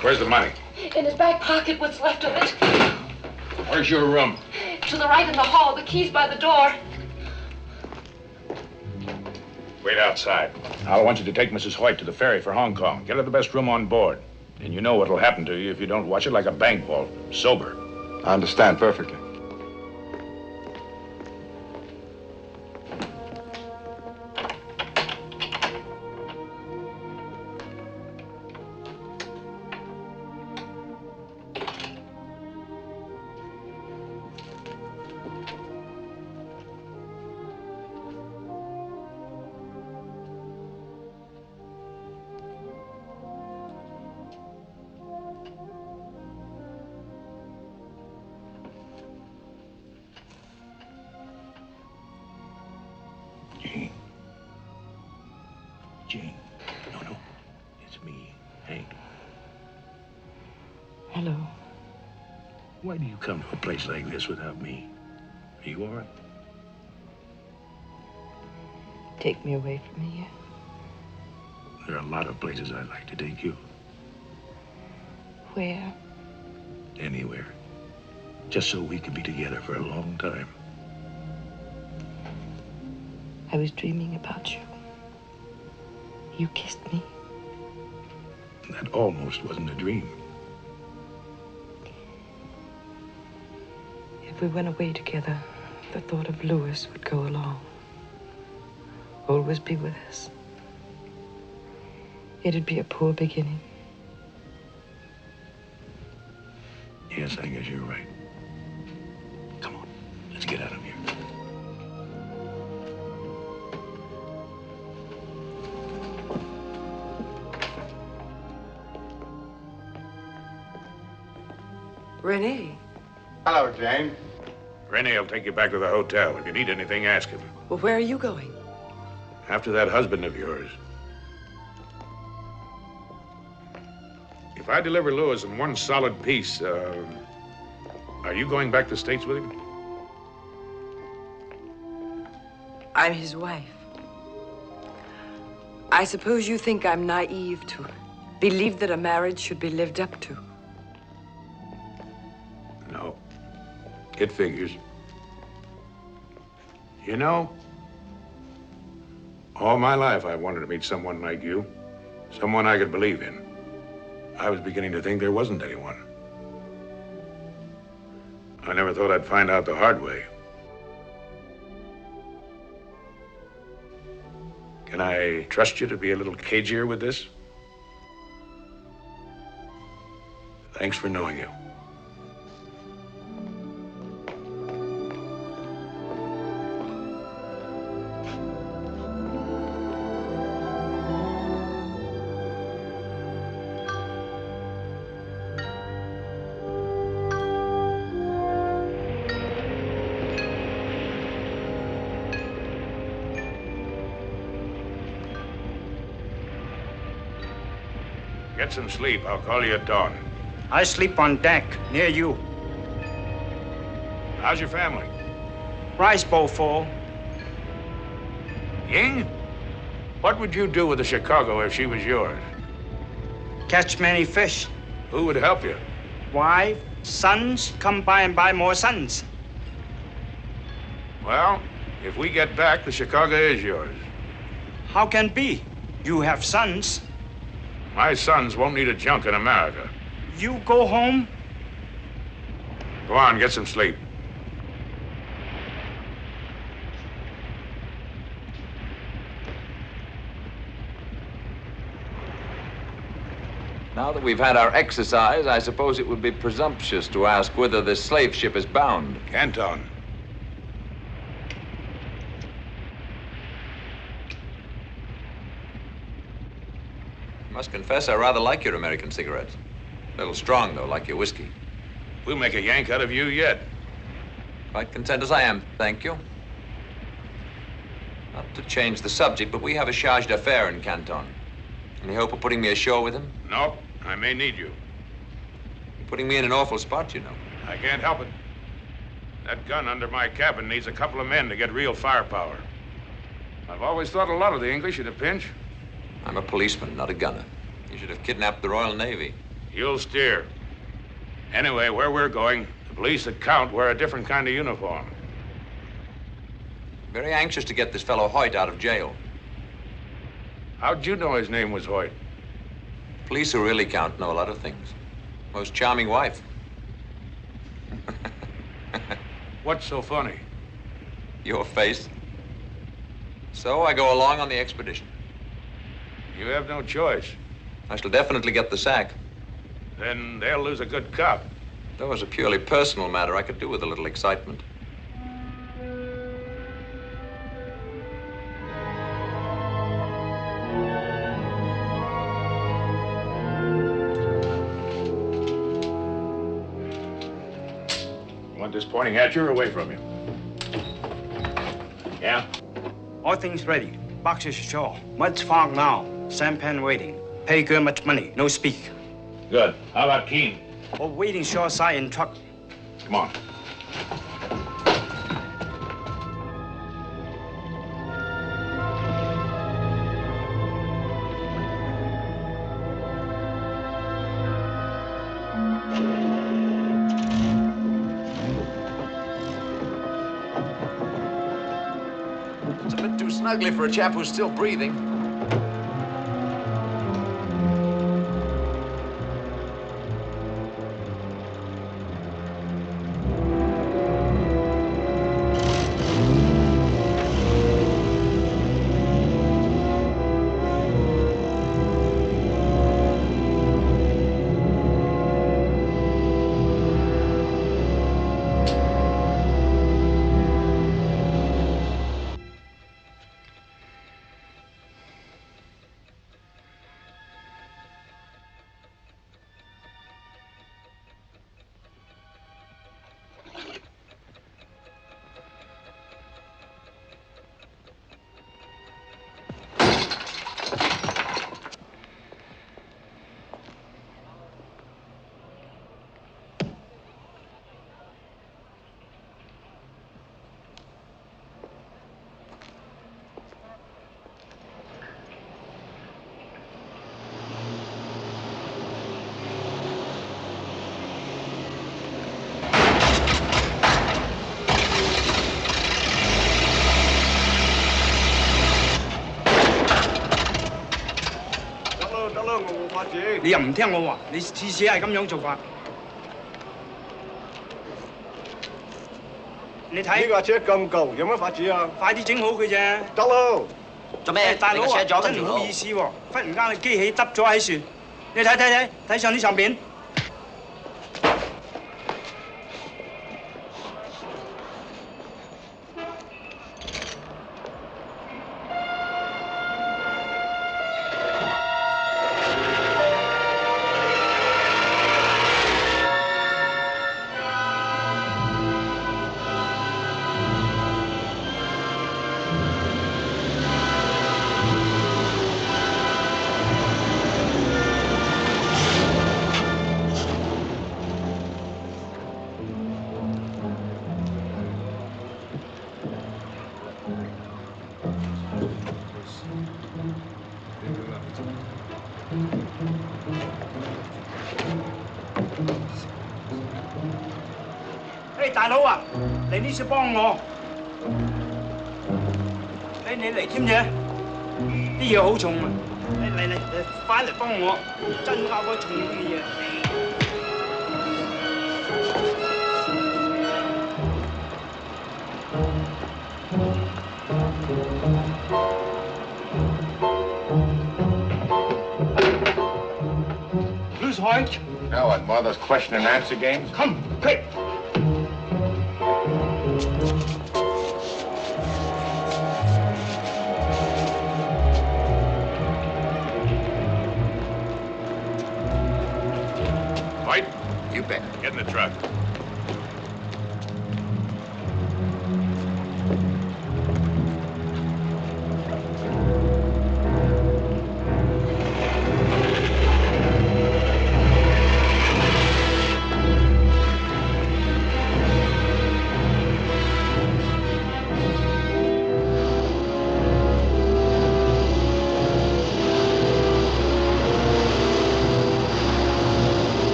Where's the money? In his back pocket, what's left of it. Where's your room? To the right in the hall, the key's by the door. Wait outside. I want you to take Mrs. Hoyt to the ferry for Hong Kong. Get her the best room on board. And you know what'll happen to you if you don't watch it like a bank vault. Sober. I understand perfectly. Jane. No. It's me, Hank. Hello. Why do you come to a place like this without me? Are you all right? Take me away from here. There are a lot of places I'd like to take you. Where? Anywhere. Just so we can be together for a long time. I was dreaming about you. You kissed me. That almost wasn't a dream. If we went away together, the thought of Louis would go along. Always be with us. It'd be a poor beginning. Yes, I guess you're right. Come on, let's get out of here. Renee. Hello, Jane. Renee will take you back to the hotel. If you need anything, ask him. Well, where are you going? After that husband of yours. If I deliver Louis in one solid piece, are you going back to the States with him? I'm his wife. I suppose you think I'm naive to believe that a marriage should be lived up to. No. It figures. You know, all my life I wanted to meet someone like you. Someone I could believe in. I was beginning to think there wasn't anyone. I never thought I'd find out the hard way. Can I trust you to be a little cagier with this? Thanks for knowing you. Get some sleep. I'll call you at dawn. I sleep on deck, near you. How's your family? Rice bowl full. Ying? What would you do with the Chicago if she was yours? Catch many fish. Who would help you? Wife, sons, come by and buy more sons. Well, if we get back, the Chicago is yours. How can be? You have sons. My sons won't need a junk in America. You go home? Go on, get some sleep. Now that we've had our exercise, I suppose it would be presumptuous to ask whither this slave ship is bound. Canton. I must confess I rather like your American cigarettes. A little strong, though, like your whiskey. We'll make a Yank out of you yet. Quite content as I am, thank you. Not to change the subject, but we have a charge d'affaires in Canton. Any hope of putting me ashore with him? No, I may need you. You're putting me in an awful spot, you know. I can't help it. That gun under my cabin needs a couple of men to get real firepower. I've always thought a lot of the English at a pinch. I'm a policeman, not a gunner. You should have kidnapped the Royal Navy. You'll steer. Anyway, where we're going, the police that count wear a different kind of uniform. Very anxious to get this fellow Hoyt out of jail. How'd you know his name was Hoyt? Police who really count know a lot of things. Most charming wife. What's so funny? Your face. So I go along on the expedition. You have no choice. I shall definitely get the sack. Then they'll lose a good cop. That was a purely personal matter. I could do with a little excitement. Want this pointing at you or away from you? Yeah? All things ready. Boxes ashore. Mud's fog now. Sampan waiting. Pay good much money. No speak. Good. How about Keen? All waiting shoreside in truck. Come on. It's a bit too snugly for a chap who's still breathing.你又唔聽我話，你次次係咁樣做法。你睇呢架車咁舊，有乜法子啊？快啲整好佢啫。得咯。做咩？大佬啊，你個車撞緊條路真唔好意思喎，忽然間你機器耷咗喺船，你睇上呢上邊。大佬啊，嚟呢次幫我，你嚟添啫，啲嘢好重啊！嚟，快嚟幫我，真交嗰重嘅嘢。Who's Hoyt? Now what, more of those question and answer games? Come, quick! White? You bet. Get in the truck.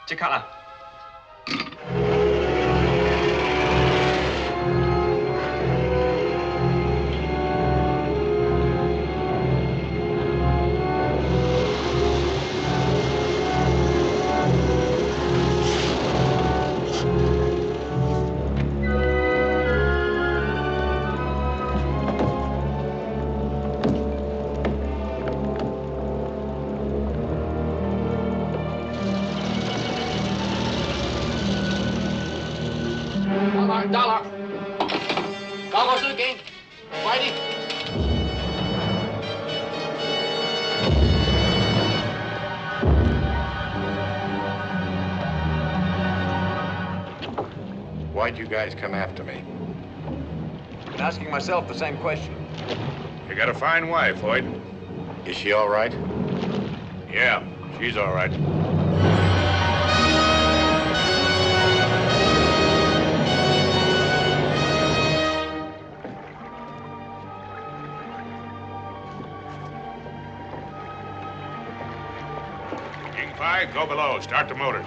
即刻啊！ 得啦，搞個書記，快啲！Why'd you guys come after me? Been asking myself the same question. You got a fine wife, Hoyt. Is she all right? Yeah, she's all right. Go below. Start the motors.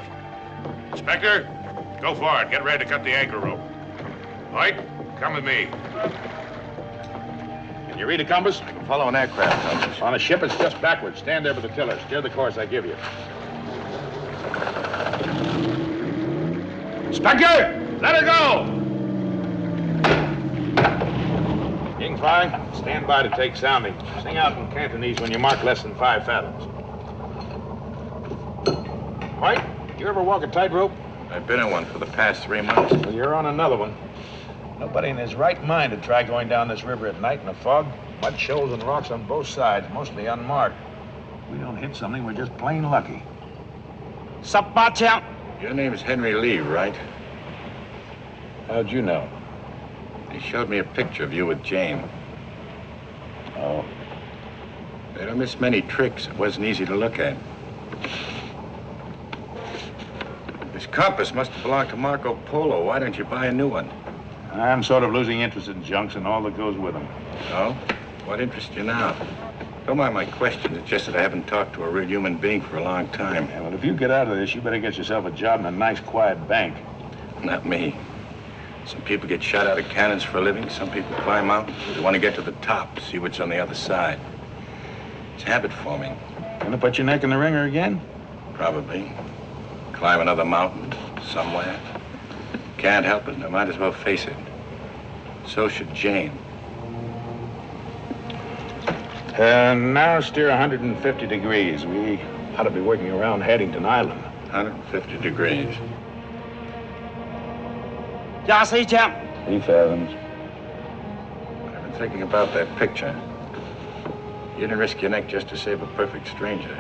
Inspector, go forward. Get ready to cut the anchor rope. Hoyt, come with me. Can you read a compass? I can follow an aircraft compass. On a ship, it's just backwards. Stand there with the tiller. Steer the course I give you. Inspector, let her go! King Fi, stand by to take sounding. Sing out in Cantonese when you mark less than 5 fathoms. White, you ever walk a tightrope? I've been in one for the past 3 months. Well, you're on another one. Nobody in his right mind would try going down this river at night in a fog. Mud shoals and rocks on both sides, mostly unmarked. If we don't hit something, we're just plain lucky. 18槍。 Your name is Henry Lee, right? How'd you know? They showed me a picture of you with Jane. Oh. They don't miss many tricks. It wasn't easy to look at. This compass must have belonged to Marco Polo. Why don't you buy a new one? I'm sort of losing interest in junks and all that goes with them. Oh? What interests you now? Don't mind my question. It's just that I haven't talked to a real human being for a long time. Yeah, well, if you get out of this, you better get yourself a job in a nice, quiet bank. Not me. Some people get shot out of cannons for a living. Some people climb mountains. They want to get to the top, see what's on the other side. It's habit forming. Gonna put your neck in the ringer again? Probably. Climb another mountain somewhere. Can't help it. I might as well face it. So should Jane. Now steer 150 degrees. We ought to be working around Haddington Island. 150 degrees. 24槍。 3 fathoms. I've been thinking about that picture. You didn't risk your neck just to save a perfect stranger.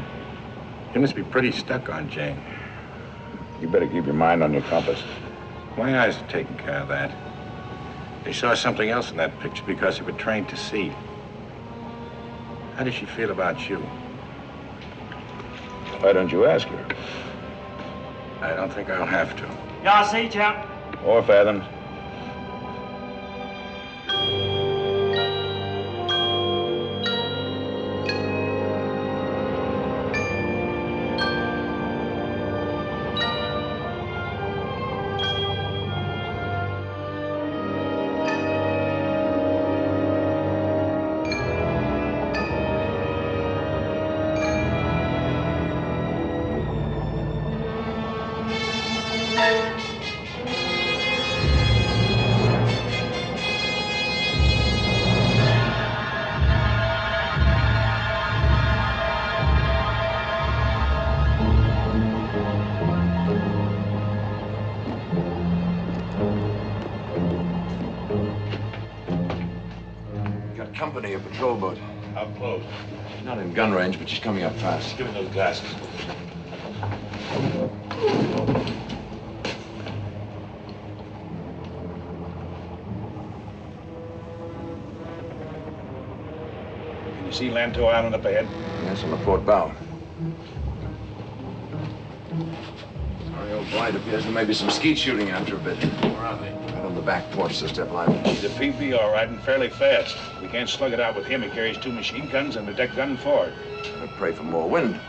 You must be pretty stuck on Jane. You better keep your mind on your compass. My eyes are taking care of that. They saw something else in that picture because they were trained to see. How does she feel about you? Why don't you ask her? I don't think I'll have to. 24槍。 4 fathoms. Company, a patrol boat. How close? She's not in gun range, but she's coming up fast. Give me those glasses. Can you see Lantow Island up ahead? Yes, on the port bow. Sorry, old boy, it appears there may be some skeet shooting after a bit. Where are they? Right on the back porch, the step ladder. He's a PB, all right, and fairly fast. We can't slug it out with him. He carries 2 machine guns and a deck gun forward. I pray for more wind.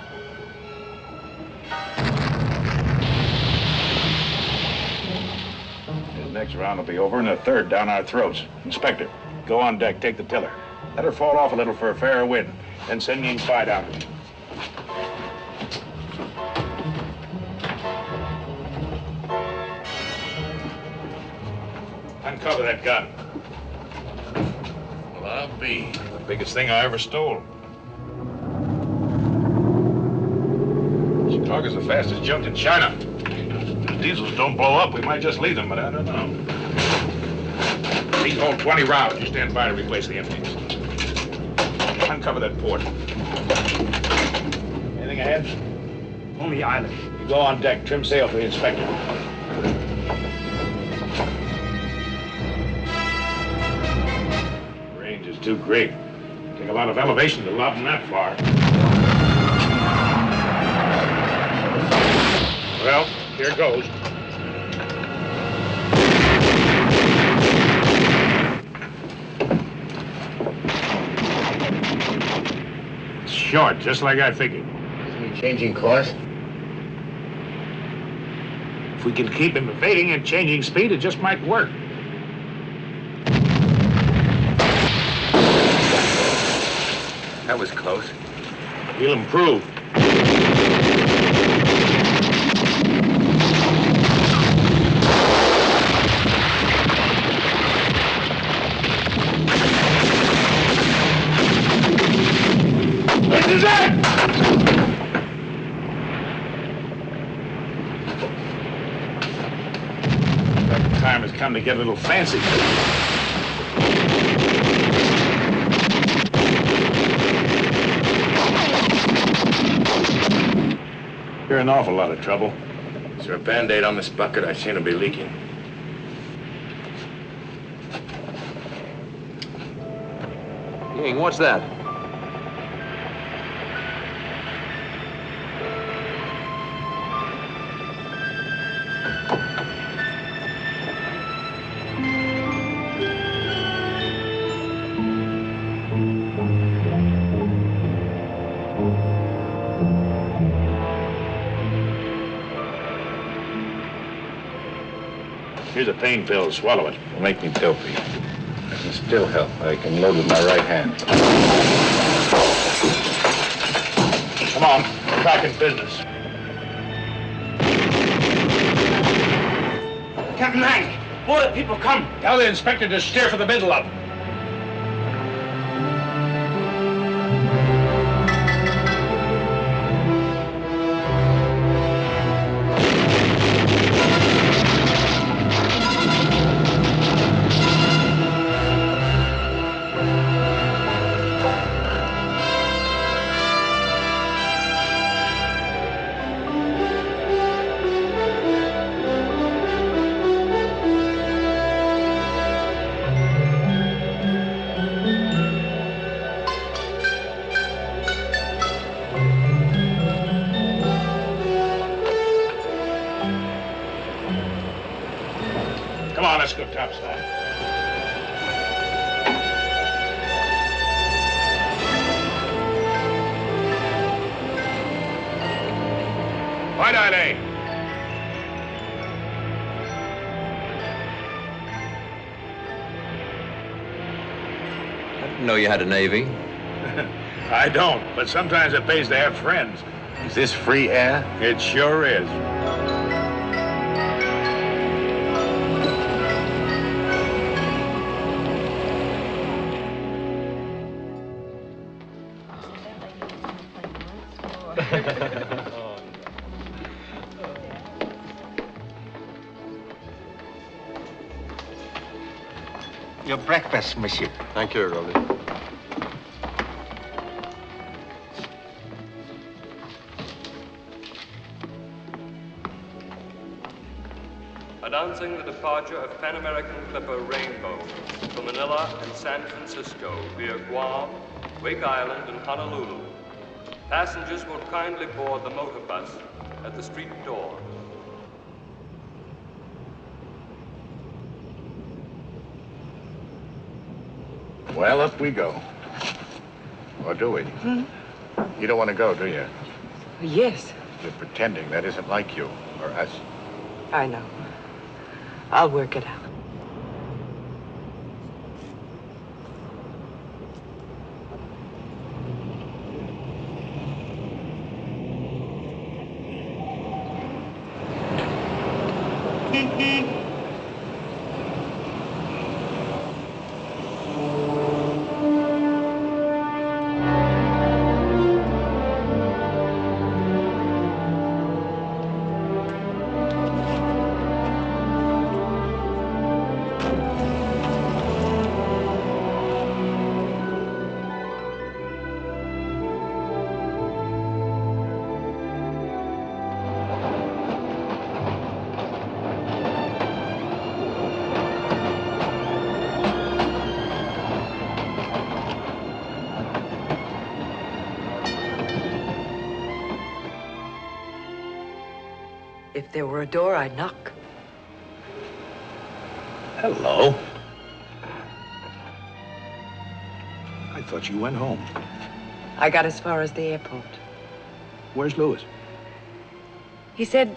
The next round will be over and the third down our throats. Inspector, go on deck, take the tiller. Let her fall off a little for a fairer wind. Then send Ying Fai down to me. Uncover that gun. Well, I'll be. The biggest thing I ever stole. Chicago's the fastest junk in China. If diesels don't blow up, we might just leave them, but I don't know. These hold 20 rounds. You stand by to replace the empties. Uncover that port. Anything ahead? Only island. You go on deck. Trim sail for the inspector. The range is too great. Take a lot of elevation to lob them that far. Well, here goes. It's short, just like I figured. Isn't he changing course? If we can keep him evading and changing speed, it just might work. That was close. He'll improve. This is it! That time has come to get a little fancy. You're in an awful lot of trouble. Is there a Band-Aid on this bucket? I seem to be leaking. Ying, what's that? Here's a pain pill. Swallow it. It'll make me dopey. I can still help. I can load with my right hand. Come on. We're back in business. Captain Hank, more the people come. Tell the inspector to steer for the middle of them. Come on, let's go topside. Why not, eh? I didn't know you had a Navy. I don't, but sometimes it pays to have friends. Is this free air? It sure is. Your breakfast, monsieur. Thank you, Rolly. Announcing the departure of Pan American Clipper Rainbow from Manila and San Francisco via Guam, Wake Island, and Honolulu. Passengers will kindly board the motor bus at the street door. Well, up we go. Or do we? You don't want to go, do you? Yes, You're pretending that isn't like you or us. I know. I'll work it out. If there were a door, I'd knock. Hello. I thought you went home. I got as far as the airport. Where's Louis? He said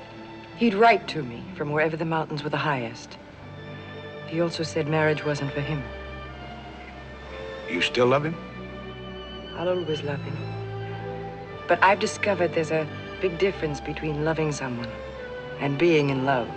he'd write to me from wherever the mountains were the highest. He also said marriage wasn't for him. You still love him? I'll always love him. But I've discovered there's a big difference between loving someone and being in love.